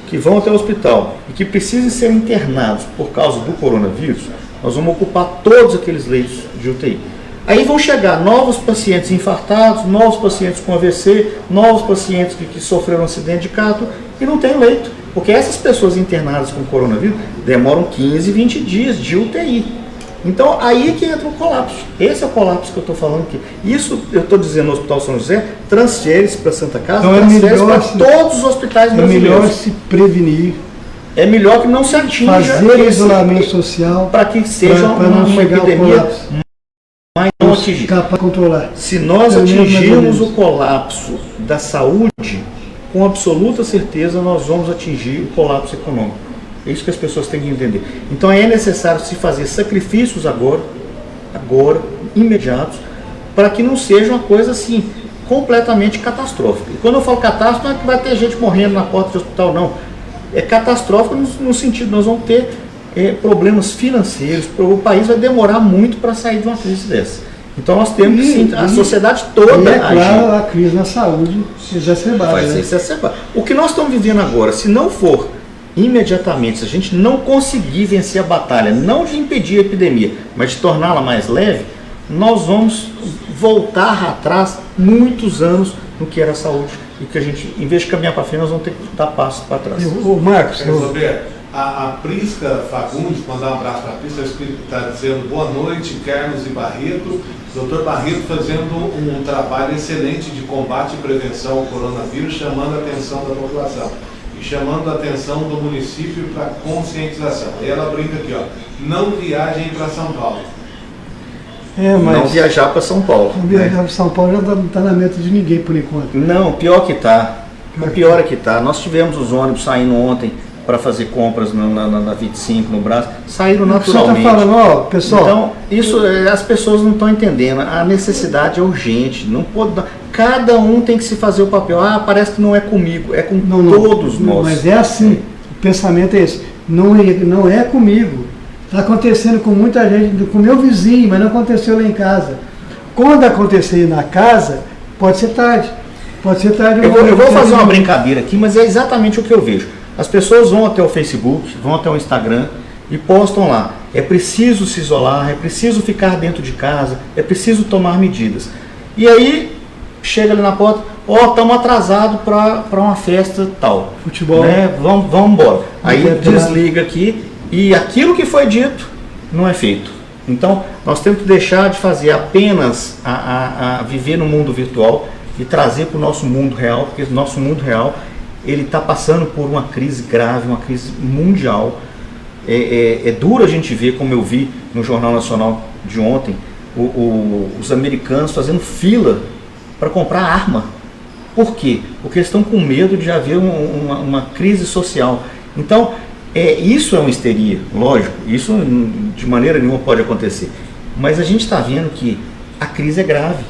que vão até o hospital e que precisem ser internados por causa do coronavírus, nós vamos ocupar todos aqueles leitos de UTI. Aí vão chegar novos pacientes infartados, novos pacientes com AVC, novos pacientes que sofreram um acidente de carro e não tem leito. Porque essas pessoas internadas com coronavírus demoram 15, 20 dias de UTI. Então aí é que entra o colapso. Esse é o colapso que eu estou falando aqui. Isso, eu estou dizendo no Hospital São José, transfere-se para Santa Casa, então transfere-se para todos os hospitais brasileiros. É melhor se prevenir. É melhor que não se atinja fazer isolamento social para que seja uma epidemia, mas não atingir. Capaz de controlar. Se nós atingirmos o colapso da saúde, com absoluta certeza nós vamos atingir o colapso econômico. É isso que as pessoas têm que entender. Então é necessário se fazer sacrifícios agora, imediatos, para que não seja uma coisa assim, completamente catastrófica. E quando eu falo catástrofe, não é que vai ter gente morrendo na porta do hospital, não. É catastrófico no sentido que nós vamos ter problemas financeiros, o país vai demorar muito para sair de uma crise dessa. Então nós temos que sim, a sociedade toda agir. Claro, a crise na saúde exacerbada. Vai ser exacerbada. O que nós estamos vivendo agora, se não for imediatamente, se a gente não conseguir vencer a batalha, não de impedir a epidemia, mas de torná-la mais leve, nós vamos voltar atrás muitos anos no que era a saúde. E que a gente, em vez de caminhar para frente, nós vamos ter que dar passos para trás. O Marcos, a Prisca Fagundes, mandar um abraço para a Prisca, está dizendo boa noite, Carlos e Barreto. Doutor Barreto fazendo um trabalho excelente de combate e prevenção ao coronavírus, chamando a atenção da população e chamando a atenção do município para conscientização. E ela brinca aqui, ó, não viajem para São Paulo. Mas não viajar para São Paulo. Não viajar para São Paulo já não está na mente de ninguém por enquanto. Não, pior que está. O pior é que está. Nós tivemos os ônibus saindo ontem para fazer compras na 25, no Brás, saíram naturalmente. Você está falando, ó, pessoal. Então, isso as pessoas não estão entendendo. A necessidade é urgente. Não pode dar. Cada um tem que se fazer o papel. Parece que não é comigo, é com todos nós. Mas é assim, o pensamento é esse. Não é comigo. Está acontecendo com muita gente, com meu vizinho, mas não aconteceu lá em casa. Quando acontecer na casa, pode ser tarde. Pode ser tarde. Eu vou fazer uma brincadeira aqui, mas é exatamente o que eu vejo. As pessoas vão até o Facebook, vão até o Instagram e postam lá. É preciso se isolar, é preciso ficar dentro de casa, é preciso tomar medidas. E aí, chega ali na porta, estamos atrasados para uma festa tal. Futebol. Né? Vamos embora. Aí desliga aqui e aquilo que foi dito não é feito. Então, nós temos que deixar de fazer apenas a viver no mundo virtual e trazer para o nosso mundo real, porque o nosso mundo real ele está passando por uma crise grave, uma crise mundial. É duro a gente ver, como eu vi no Jornal Nacional de ontem, os americanos fazendo fila para comprar arma. Por quê? Porque eles estão com medo de haver uma crise social. Então, isso é uma histeria, lógico, isso de maneira nenhuma pode acontecer. Mas a gente está vendo que a crise é grave.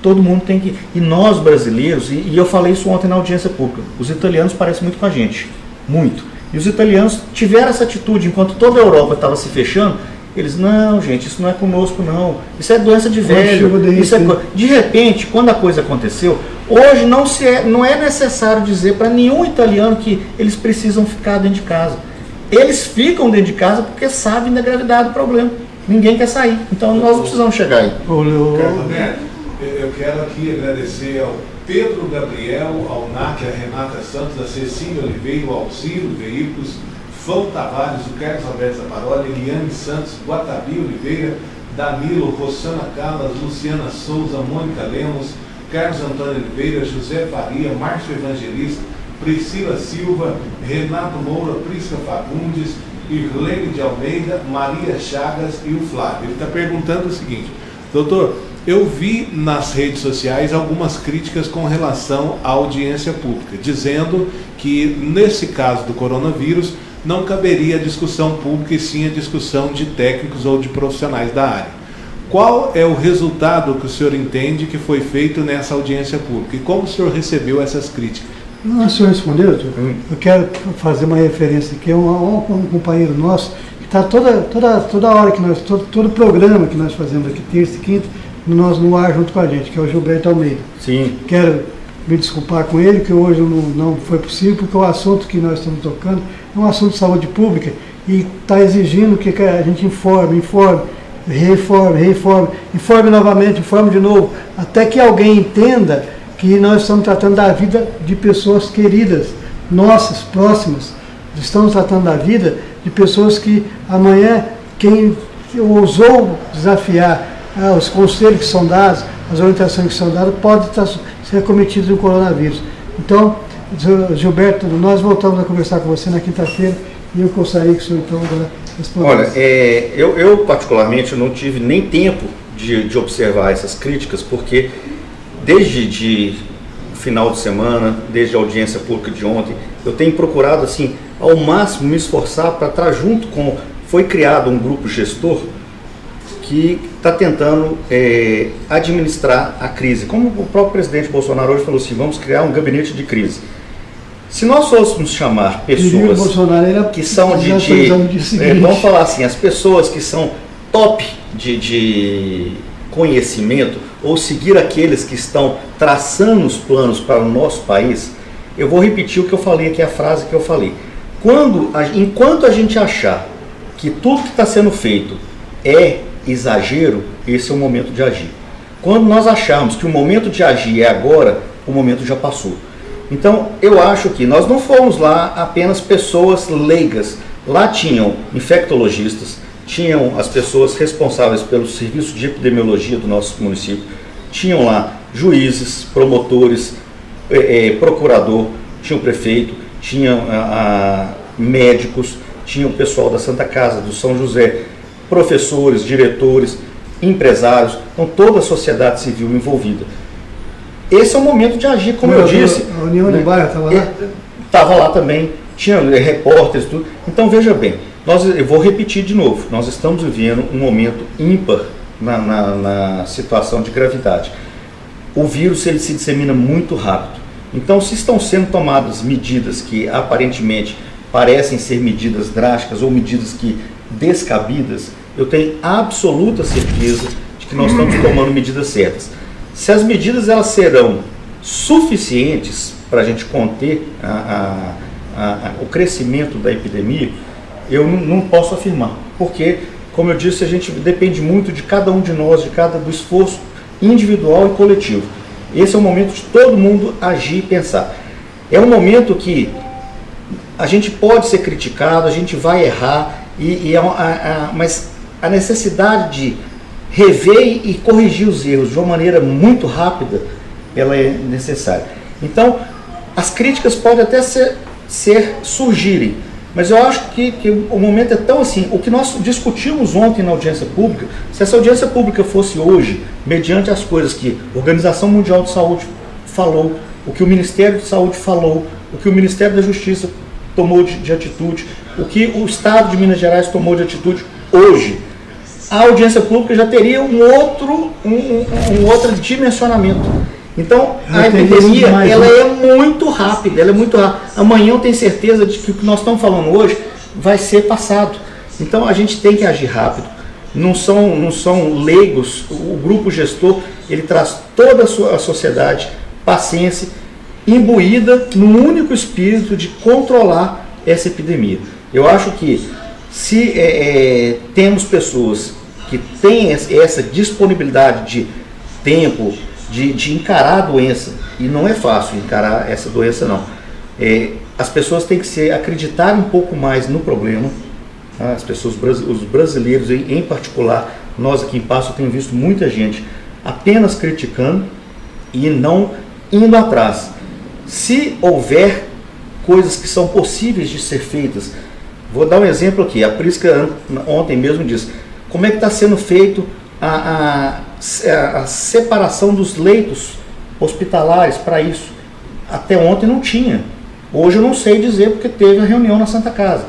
Todo mundo tem que... E nós brasileiros, e eu falei isso ontem na audiência pública, os italianos parecem muito com a gente, muito. E os italianos tiveram essa atitude, enquanto toda a Europa estava se fechando, eles, não gente, isso não é conosco não, isso é doença de velho, isso é... De repente, quando a coisa aconteceu, hoje não é necessário dizer para nenhum italiano que eles precisam ficar dentro de casa. Eles ficam dentro de casa porque sabem da gravidade do problema. Ninguém quer sair, então nós não precisamos chegar aí. Eu quero aqui agradecer ao Pedro Gabriel, ao NAC, a Renata Santos, a Cecília Oliveira, o Alciro Veículos, Fão Tavares, o Carlos Alberto Zaparoli, Eliane Santos, Guatabi Oliveira, Danilo, Rossana Calas, Luciana Souza, Mônica Lemos, Carlos Antônio Oliveira, José Faria, Márcio Evangelista, Priscila Silva, Renato Moura, Prisca Fagundes, Irlene de Almeida, Maria Chagas e o Flávio. Ele está perguntando o seguinte: doutor, eu vi nas redes sociais algumas críticas com relação à audiência pública, dizendo que nesse caso do coronavírus não caberia a discussão pública e sim a discussão de técnicos ou de profissionais da área. Qual é o resultado que o senhor entende que foi feito nessa audiência pública e como o senhor recebeu essas críticas? Não, o senhor respondeu, eu quero fazer uma referência aqui, um companheiro nosso que está toda hora que todo programa que nós fazemos aqui, terça e quinta, no ar junto com a gente, que é o Gilberto Almeida. Sim. Quero me desculpar com ele, que hoje não foi possível, porque o assunto que nós estamos tocando é um assunto de saúde pública e está exigindo que a gente informe, informe novamente, informe de novo, até que alguém entenda que nós estamos tratando da vida de pessoas queridas, nossas, próximas. Estamos tratando da vida de pessoas que amanhã, quem ousou desafiar os conselhos que são dados, as orientações que são dadas, pode ser cometido no coronavírus. Então, Gilberto, nós voltamos a conversar com você na quinta-feira e eu gostaria que o senhor então agora respondesse. Olha, eu particularmente não tive nem tempo de observar essas críticas, porque desde final de semana, desde a audiência pública de ontem, eu tenho procurado assim ao máximo me esforçar para estar junto com... Foi criado um grupo gestor que está tentando administrar a crise. Como o próprio presidente Bolsonaro hoje falou assim, vamos criar um gabinete de crise. Se nós fôssemos chamar pessoas que são vamos falar assim, as pessoas que são top de conhecimento, ou seguir aqueles que estão traçando os planos para o nosso país, eu vou repetir o que eu falei aqui, a frase que eu falei. Enquanto a gente achar que tudo que está sendo feito é exagero, esse é o momento de agir. Quando nós acharmos que o momento de agir é agora, o momento já passou. Então, eu acho que nós não fomos lá apenas pessoas leigas. Lá tinham infectologistas, tinham as pessoas responsáveis pelo serviço de epidemiologia do nosso município, tinham lá juízes, promotores, procurador, tinha o prefeito, tinha médicos, tinha o pessoal da Santa Casa, do São José, professores, diretores, empresários, então toda a sociedade civil envolvida. Esse é o momento de agir, como eu disse. A União do Bairro estava lá? Estava lá também, tinha repórteres, tudo. Então veja bem, eu vou repetir de novo, nós estamos vivendo um momento ímpar na situação de gravidade. O vírus ele se dissemina muito rápido. Então, se estão sendo tomadas medidas que aparentemente parecem ser medidas drásticas ou medidas descabidas, eu tenho absoluta certeza de que nós estamos tomando medidas certas. Se as medidas elas serão suficientes para a gente conter o crescimento da epidemia, eu não posso afirmar, porque, como eu disse, a gente depende muito de cada um de nós, do esforço individual e coletivo. Esse é o momento de todo mundo agir e pensar. É um momento que a gente pode ser criticado, a gente vai errar, mas a necessidade de rever e corrigir os erros de uma maneira muito rápida, ela é necessária. Então, as críticas podem até surgirem, mas eu acho que o momento é tão assim, o que nós discutimos ontem na audiência pública, se essa audiência pública fosse hoje, mediante as coisas que a Organização Mundial de Saúde falou, o que o Ministério de Saúde falou, o que o Ministério da Justiça tomou de atitude, o que o Estado de Minas Gerais tomou de atitude hoje, a audiência pública já teria um outro dimensionamento. Então, a epidemia ela é muito rápida, Amanhã eu tenho certeza de que o que nós estamos falando hoje vai ser passado. Então, a gente tem que agir rápido. Não são leigos. O grupo gestor, ele traz toda a sociedade, paciência, imbuída no único espírito de controlar essa epidemia. Eu acho que se temos pessoas que têm essa disponibilidade de tempo, de encarar a doença, e não é fácil encarar essa doença não, as pessoas têm que acreditar um pouco mais no problema, tá? As pessoas, os brasileiros em particular, nós aqui em Passo temos visto muita gente apenas criticando e não indo atrás. Se houver coisas que são possíveis de ser feitas, vou dar um exemplo aqui, a Prisca ontem mesmo disse, como é que está sendo feito a separação dos leitos hospitalares para isso. Até ontem não tinha. Hoje eu não sei dizer porque teve a reunião na Santa Casa.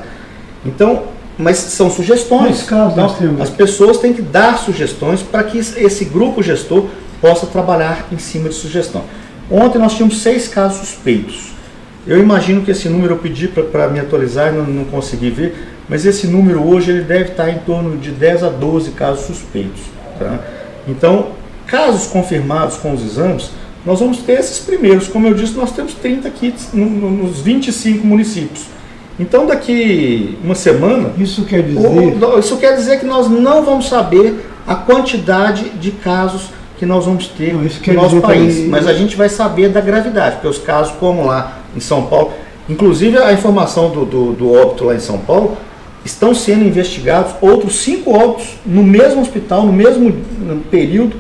Então, mas são sugestões. Então, as pessoas têm que dar sugestões para que esse grupo gestor possa trabalhar em cima de sugestão. Ontem nós tínhamos 6 casos suspeitos. Eu imagino que esse número eu pedi para me atualizar e não consegui ver, mas esse número hoje ele deve estar em torno de 10 a 12 casos suspeitos. Tá? Então, casos confirmados com os exames, nós vamos ter esses primeiros. Como eu disse, nós temos 30 kits nos 25 municípios. Então, daqui uma semana... Isso quer dizer que nós não vamos saber a quantidade de casos que nós vamos ter no nosso país. Também... Mas a gente vai saber da gravidade, porque os casos, como lá em São Paulo... Inclusive, a informação do óbito lá em São Paulo, estão sendo investigados outros 5 óbitos no mesmo hospital, no mesmo período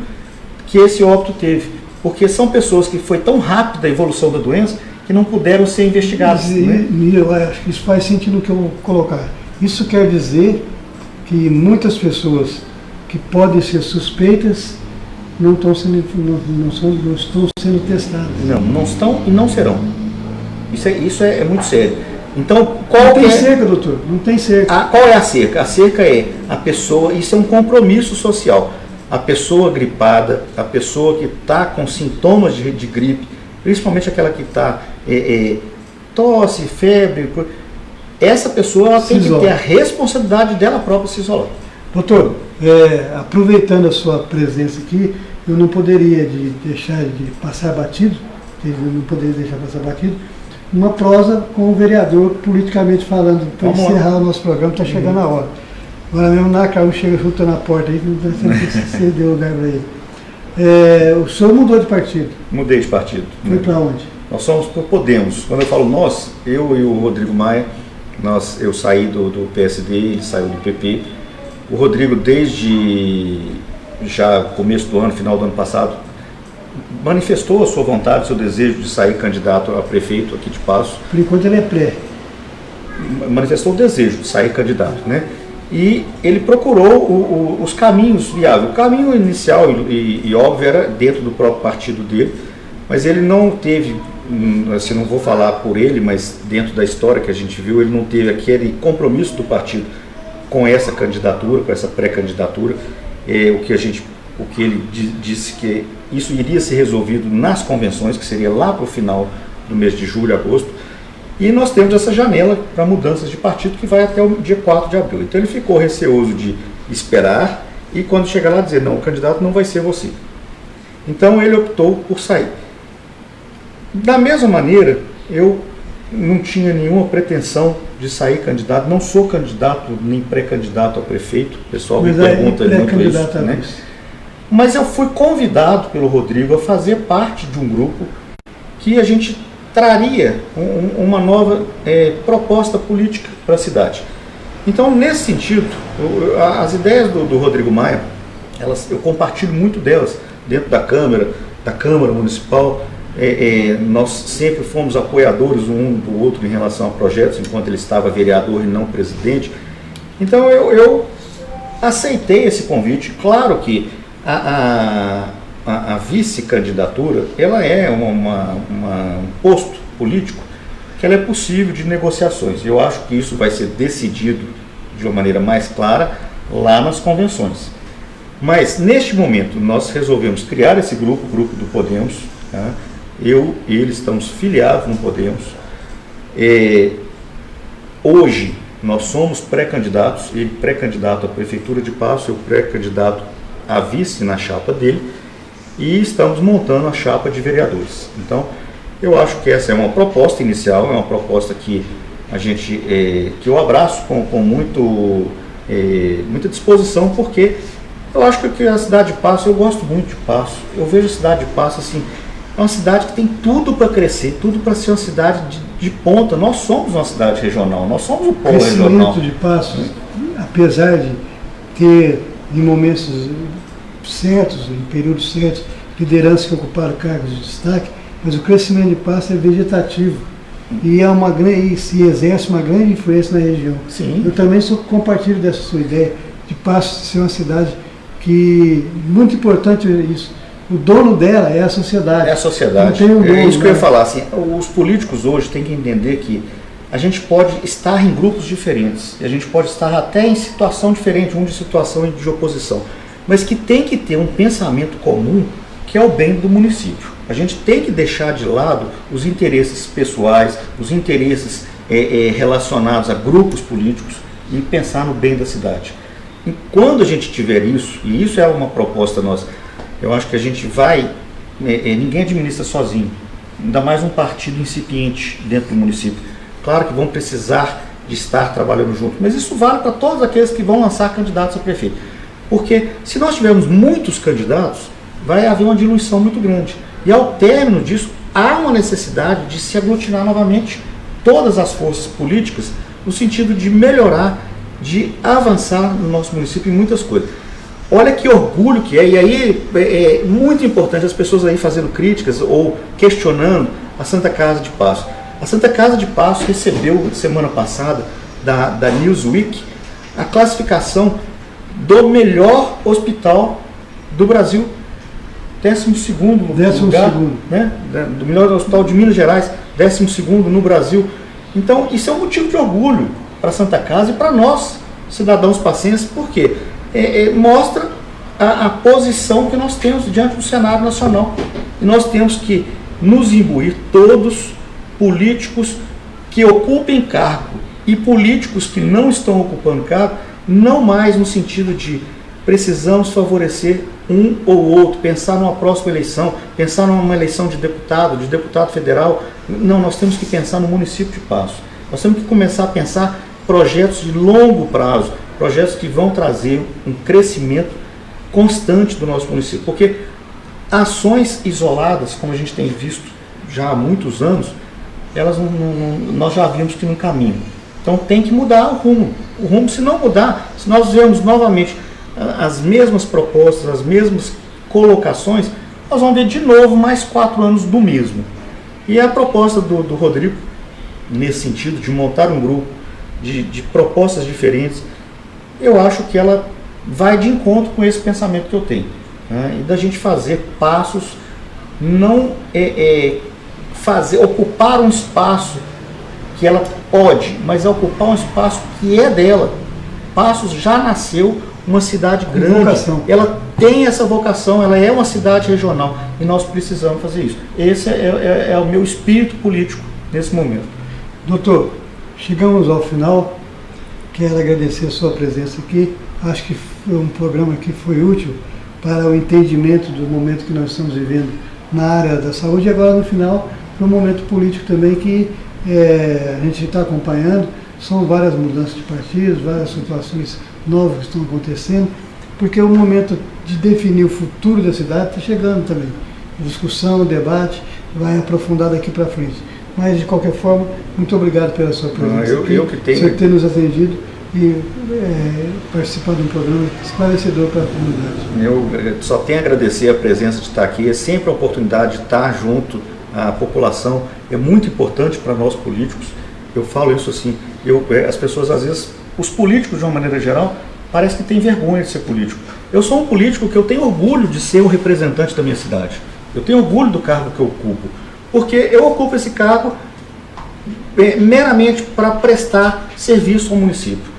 que esse óbito teve. Porque são pessoas que foi tão rápida a evolução da doença que não puderam ser investigadas. Eu acho que isso faz sentido no que eu vou colocar. Isso quer dizer que muitas pessoas que podem ser suspeitas não estão sendo testadas. Não estão e não serão. Isso é muito sério. Então, não tem cerca, doutor? Não tem cerca. Qual é a cerca? A cerca é a pessoa, isso é um compromisso social. A pessoa gripada, a pessoa que está com sintomas de gripe, principalmente aquela que está tosse, febre, essa pessoa ela tem que ter a responsabilidade dela própria se isolar. Doutor, aproveitando a sua presença aqui, eu não poderia deixar de passar batido, uma prosa com o vereador, politicamente falando, para encerrar o nosso programa, está chegando a hora. Agora mesmo na cara, chega chutando na porta aí, não sei se deu lugar para ele. O senhor mudou de partido? Mudei de partido. Foi para onde? Nós somos por Podemos. Quando eu falo nós, eu e o Rodrigo Maia, eu saí do PSD, ele saiu do PP. O Rodrigo, desde já começo do ano, final do ano passado, manifestou a sua vontade, seu desejo de sair candidato a prefeito aqui de Passo. Por enquanto ele é pré. Manifestou o desejo de sair candidato, né? E ele procurou os caminhos viáveis. O caminho inicial e óbvio era dentro do próprio partido dele, mas ele não teve, assim, não vou falar por ele, mas dentro da história que a gente viu, ele não teve aquele compromisso do partido com essa candidatura, com essa pré-candidatura. O que ele disse que isso iria ser resolvido nas convenções, que seria lá para o final do mês de julho, agosto. E nós temos essa janela para mudanças de partido que vai até o dia 4 de abril. Então ele ficou receoso de esperar e quando chegar lá dizer, não, o candidato não vai ser você. Então ele optou por sair. Da mesma maneira, eu não tinha nenhuma pretensão de sair candidato, não sou candidato nem pré-candidato a prefeito, o pessoal me pergunta muito isso, né? Mas eu fui convidado pelo Rodrigo a fazer parte de um grupo que a gente traria uma nova proposta política para a cidade. Então, nesse sentido, as ideias do Rodrigo Maia, eu compartilho muito delas dentro da Câmara Municipal. Nós sempre fomos apoiadores um do outro em relação a projetos, enquanto ele estava vereador e não presidente. Então, eu aceitei esse convite. Claro que a vice-candidatura, ela é um posto político que ela é possível de negociações. Eu acho que isso vai ser decidido de uma maneira mais clara lá nas convenções. Mas, neste momento, nós resolvemos criar esse grupo, o Grupo do Podemos. Tá? Eu e ele estamos filiados no Podemos. Hoje, nós somos pré-candidatos, ele pré-candidato à Prefeitura de Passo, eu pré-candidato a vice na chapa dele, e estamos montando a chapa de vereadores. Então, eu acho que essa é uma proposta inicial, é uma proposta que que eu abraço com muita disposição, porque eu acho que a cidade de Passo, eu gosto muito de Passo, eu vejo a cidade de Passo assim, é uma cidade que tem tudo para crescer, tudo para ser uma cidade de ponta. Nós somos uma cidade regional, nós somos o polo regional. O crescimento de Passo, apesar de ter em momentos certos, em períodos certos, lideranças que ocuparam cargos de destaque, mas o crescimento de Passo é vegetativo e se exerce uma grande influência na região. Sim. Eu também compartilho dessa sua ideia de Passo ser uma cidade que, muito importante isso, o dono dela é a sociedade. É a sociedade. Não tem um dono, é isso que eu ia falar. Assim, os políticos hoje têm que entender que a gente pode estar em grupos diferentes, a gente pode estar até em situação diferente, um de situação e de oposição, mas que tem que ter um pensamento comum que é o bem do município. A gente tem que deixar de lado os interesses pessoais, os interesses relacionados a grupos políticos e pensar no bem da cidade. E quando a gente tiver isso, e isso é uma proposta nossa, Eu acho que a gente vai... ninguém administra sozinho, ainda mais um partido incipiente dentro do município. Claro que vão precisar de estar trabalhando junto, mas isso vale para todos aqueles que vão lançar candidatos a prefeito. Porque se nós tivermos muitos candidatos, vai haver uma diluição muito grande. E ao término disso, há uma necessidade de se aglutinar novamente todas as forças políticas no sentido de melhorar, de avançar no nosso município em muitas coisas. Olha que orgulho que é, e aí é muito importante as pessoas aí fazendo críticas ou questionando a Santa Casa de Paços. A Santa Casa de Paços recebeu semana passada da Newsweek a classificação do melhor hospital do Brasil, 12º lugar, né? Do melhor hospital de Minas Gerais, 12º no Brasil. Então isso é um motivo de orgulho para a Santa Casa e para nós, cidadãos pacenses, porque mostra a posição que nós temos diante do cenário nacional. E nós temos que nos imbuir, todos, políticos que ocupem cargo e políticos que não estão ocupando cargo, não mais no sentido de precisamos favorecer um ou outro, pensar numa próxima eleição, pensar numa eleição de deputado federal. Não, nós temos que pensar no município de Paços. Nós temos que começar a pensar projetos de longo prazo, projetos que vão trazer um crescimento constante do nosso município. Porque ações isoladas, como a gente tem visto já há muitos anos, elas nós já vimos que não caminham. Então tem que mudar o rumo. O rumo, se não mudar, se nós vemos novamente as mesmas propostas, as mesmas colocações, nós vamos ver de novo mais 4 anos do mesmo. E a proposta do Rodrigo, nesse sentido, de montar um grupo de propostas diferentes, eu acho que ela vai de encontro com esse pensamento que eu tenho, né? E da gente fazer passos, não ocupar um espaço que ela pode, mas ocupar um espaço que é dela. Paços já nasceu uma cidade grande, ela tem essa vocação, ela é uma cidade regional e nós precisamos fazer isso. Esse é o meu espírito político nesse momento. Doutor, chegamos ao final, quero agradecer a sua presença aqui, acho que foi um programa que foi útil para o entendimento do momento que nós estamos vivendo na área da saúde e agora no final para um momento político também que a gente está acompanhando. São várias mudanças de partidos, várias situações novas que estão acontecendo, porque o momento de definir o futuro da cidade está chegando também. A discussão, o debate vai aprofundar daqui para frente. Mas, de qualquer forma, muito obrigado pela sua presença por ter nos atendido e participar de um programa esclarecedor para a comunidade. Eu só tenho a agradecer a presença de estar aqui, é sempre a oportunidade de estar junto à população, é muito importante para nós políticos. Eu falo isso assim, as pessoas às vezes, os políticos de uma maneira geral, parece que têm vergonha de ser político. Eu sou um político que eu tenho orgulho de ser o representante da minha cidade. Eu tenho orgulho do cargo que eu ocupo, porque eu ocupo esse cargo meramente para prestar serviço ao município.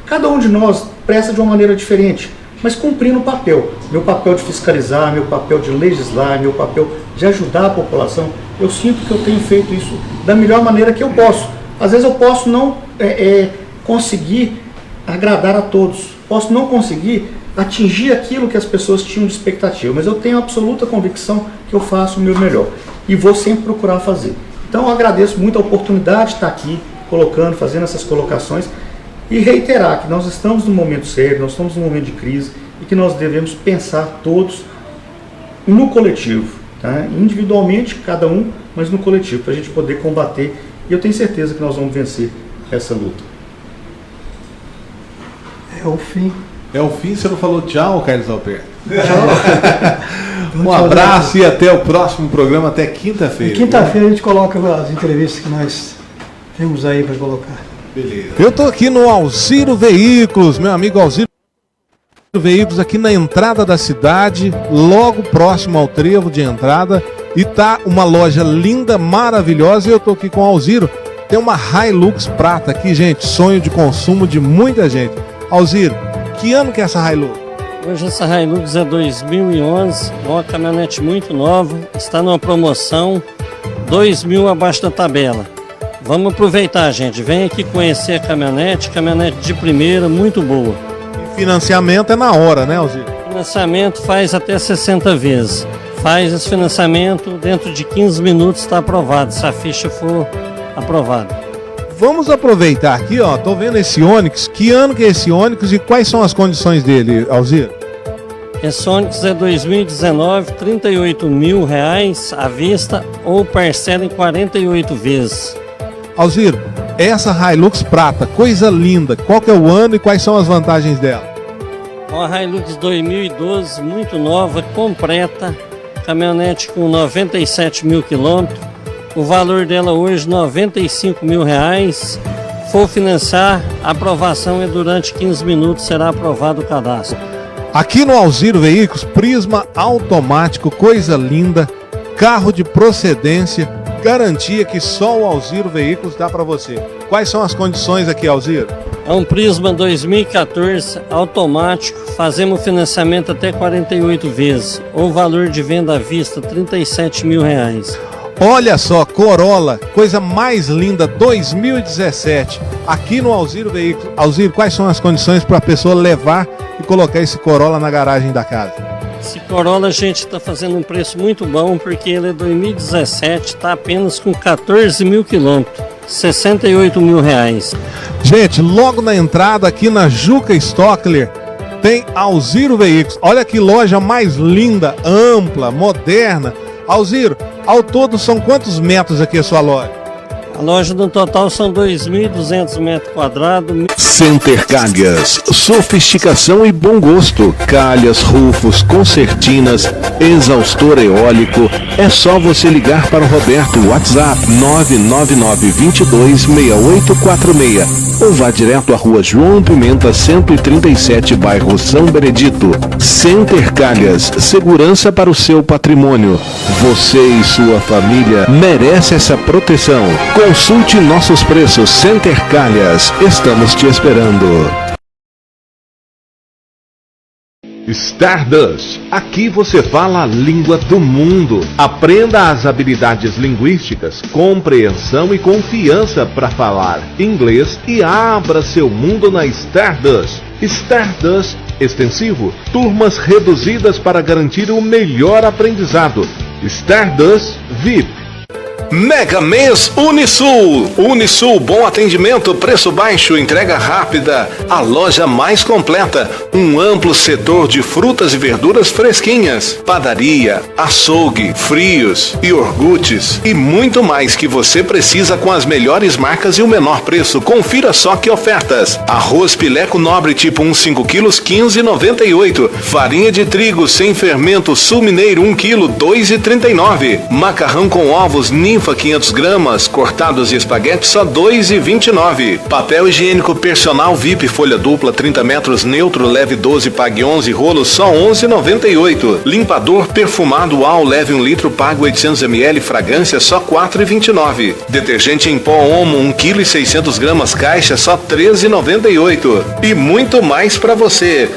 Cada um de nós presta de uma maneira diferente, mas cumprindo o papel. Meu papel de fiscalizar, meu papel de legislar, meu papel de ajudar a população. Eu sinto que eu tenho feito isso da melhor maneira que eu posso. Às vezes eu posso não conseguir agradar a todos, posso não conseguir atingir aquilo que as pessoas tinham de expectativa, mas eu tenho absoluta convicção que eu faço o meu melhor e vou sempre procurar fazer. Então eu agradeço muito a oportunidade de estar aqui, fazendo essas colocações e reiterar que nós estamos num momento sério, nós estamos num momento de crise e que nós devemos pensar todos no coletivo, tá? Individualmente, cada um, mas no coletivo, para a gente poder combater. E eu tenho certeza que nós vamos vencer essa luta. É o fim. É o fim, você não falou tchau, Carlos Alberto? Tchau. Um abraço e até o próximo programa, até quinta-feira. Quinta-feira a gente coloca as entrevistas que nós temos aí para colocar. Beleza. Eu estou aqui no Alziro Veículos, meu amigo Alziro Veículos, aqui na entrada da cidade, logo próximo ao trevo de entrada. E tá uma loja linda, maravilhosa, e eu tô aqui com o Alziro. Tem uma Hilux prata aqui, gente, sonho de consumo de muita gente. Alziro, que ano que é essa Hilux? Hoje essa Hilux é 2011, uma caminhonete muito nova, está numa promoção, 2.000 abaixo da tabela. Vamos aproveitar, gente, vem aqui conhecer a caminhonete de primeira, muito boa. financiamento é na hora, né, Alzir? Financiamento faz até 60 vezes. Faz esse financiamento, dentro de 15 minutos está aprovado, se a ficha for aprovada. Vamos aproveitar aqui, ó, tô vendo esse Onix. Que ano que é esse Onix e quais são as condições dele, Alzir? Esse Onix é 2019, R$ 38.000 à vista ou parcela em 48 vezes. Alzir, essa Hilux prata, coisa linda, qual que é o ano e quais são as vantagens dela? Uma Hilux 2012, muito nova, completa, caminhonete com 97 mil quilômetros. O valor dela hoje R$ 95.000. For financiar, a aprovação é durante 15 minutos, será aprovado o cadastro. Aqui no Alzir Veículos, prisma automático, coisa linda, carro de procedência, garantia que só o Alzir Veículos dá para você. Quais são as condições aqui, Alzir? É um Prisma 2014 automático, fazemos financiamento até 48 vezes. O valor de venda à vista R$ 37.000. Olha só, Corolla, coisa mais linda, 2017, aqui no Alzir Veículos. Alzir, quais são as condições para a pessoa levar e colocar esse Corolla na garagem da casa? Esse Corolla a gente está fazendo um preço muito bom, porque ele é 2017, está apenas com 14 mil quilômetros, R$ 68.000. Gente, logo na entrada aqui na Juca Stockler tem Alzir Veículos. Olha que loja mais linda, ampla, moderna. Alzir, ao todo são quantos metros aqui a sua loja? A loja no total são 2.200 metros quadrados. Center Calhas, sofisticação e bom gosto. Calhas, rufos, concertinas, exaustor eólico. É só você ligar para o Roberto, WhatsApp 999-226846 ou vá direto à rua João Pimenta 137, bairro São Benedito. Center Calhas, segurança para o seu patrimônio. Você e sua família merecem essa proteção. Consulte nossos preços. Center Calhas, estamos te esperando. Stardust. Aqui você fala a língua do mundo. Aprenda as habilidades linguísticas, compreensão e confiança para falar inglês e abra seu mundo na Stardust. Stardust extensivo, turmas reduzidas para garantir o melhor aprendizado. Stardust VIP. Mega Mês Unisul. Unisul, bom atendimento, preço baixo, entrega rápida. A loja mais completa. Um amplo setor de frutas e verduras fresquinhas. Padaria, açougue, frios, iogurtes e muito mais que você precisa com as melhores marcas e o menor preço. Confira só que ofertas. Arroz Pileco Nobre tipo 1,5 kg, 15,98. Farinha de trigo sem fermento Sul Mineiro 1 kg, 2,39. Macarrão com ovos Ninfa 500 gramas, cortados e espaguete só 2,29. Papel higiênico personal VIP folha dupla 30 metros neutro leve 12 pague 11 rolos só 11,98. Limpador perfumado UAU leve 1 litro pague 800 ml fragrância só 4,29. Detergente em pó Omo 1 kg e 600 gramas caixa só 13,98. E muito mais para você.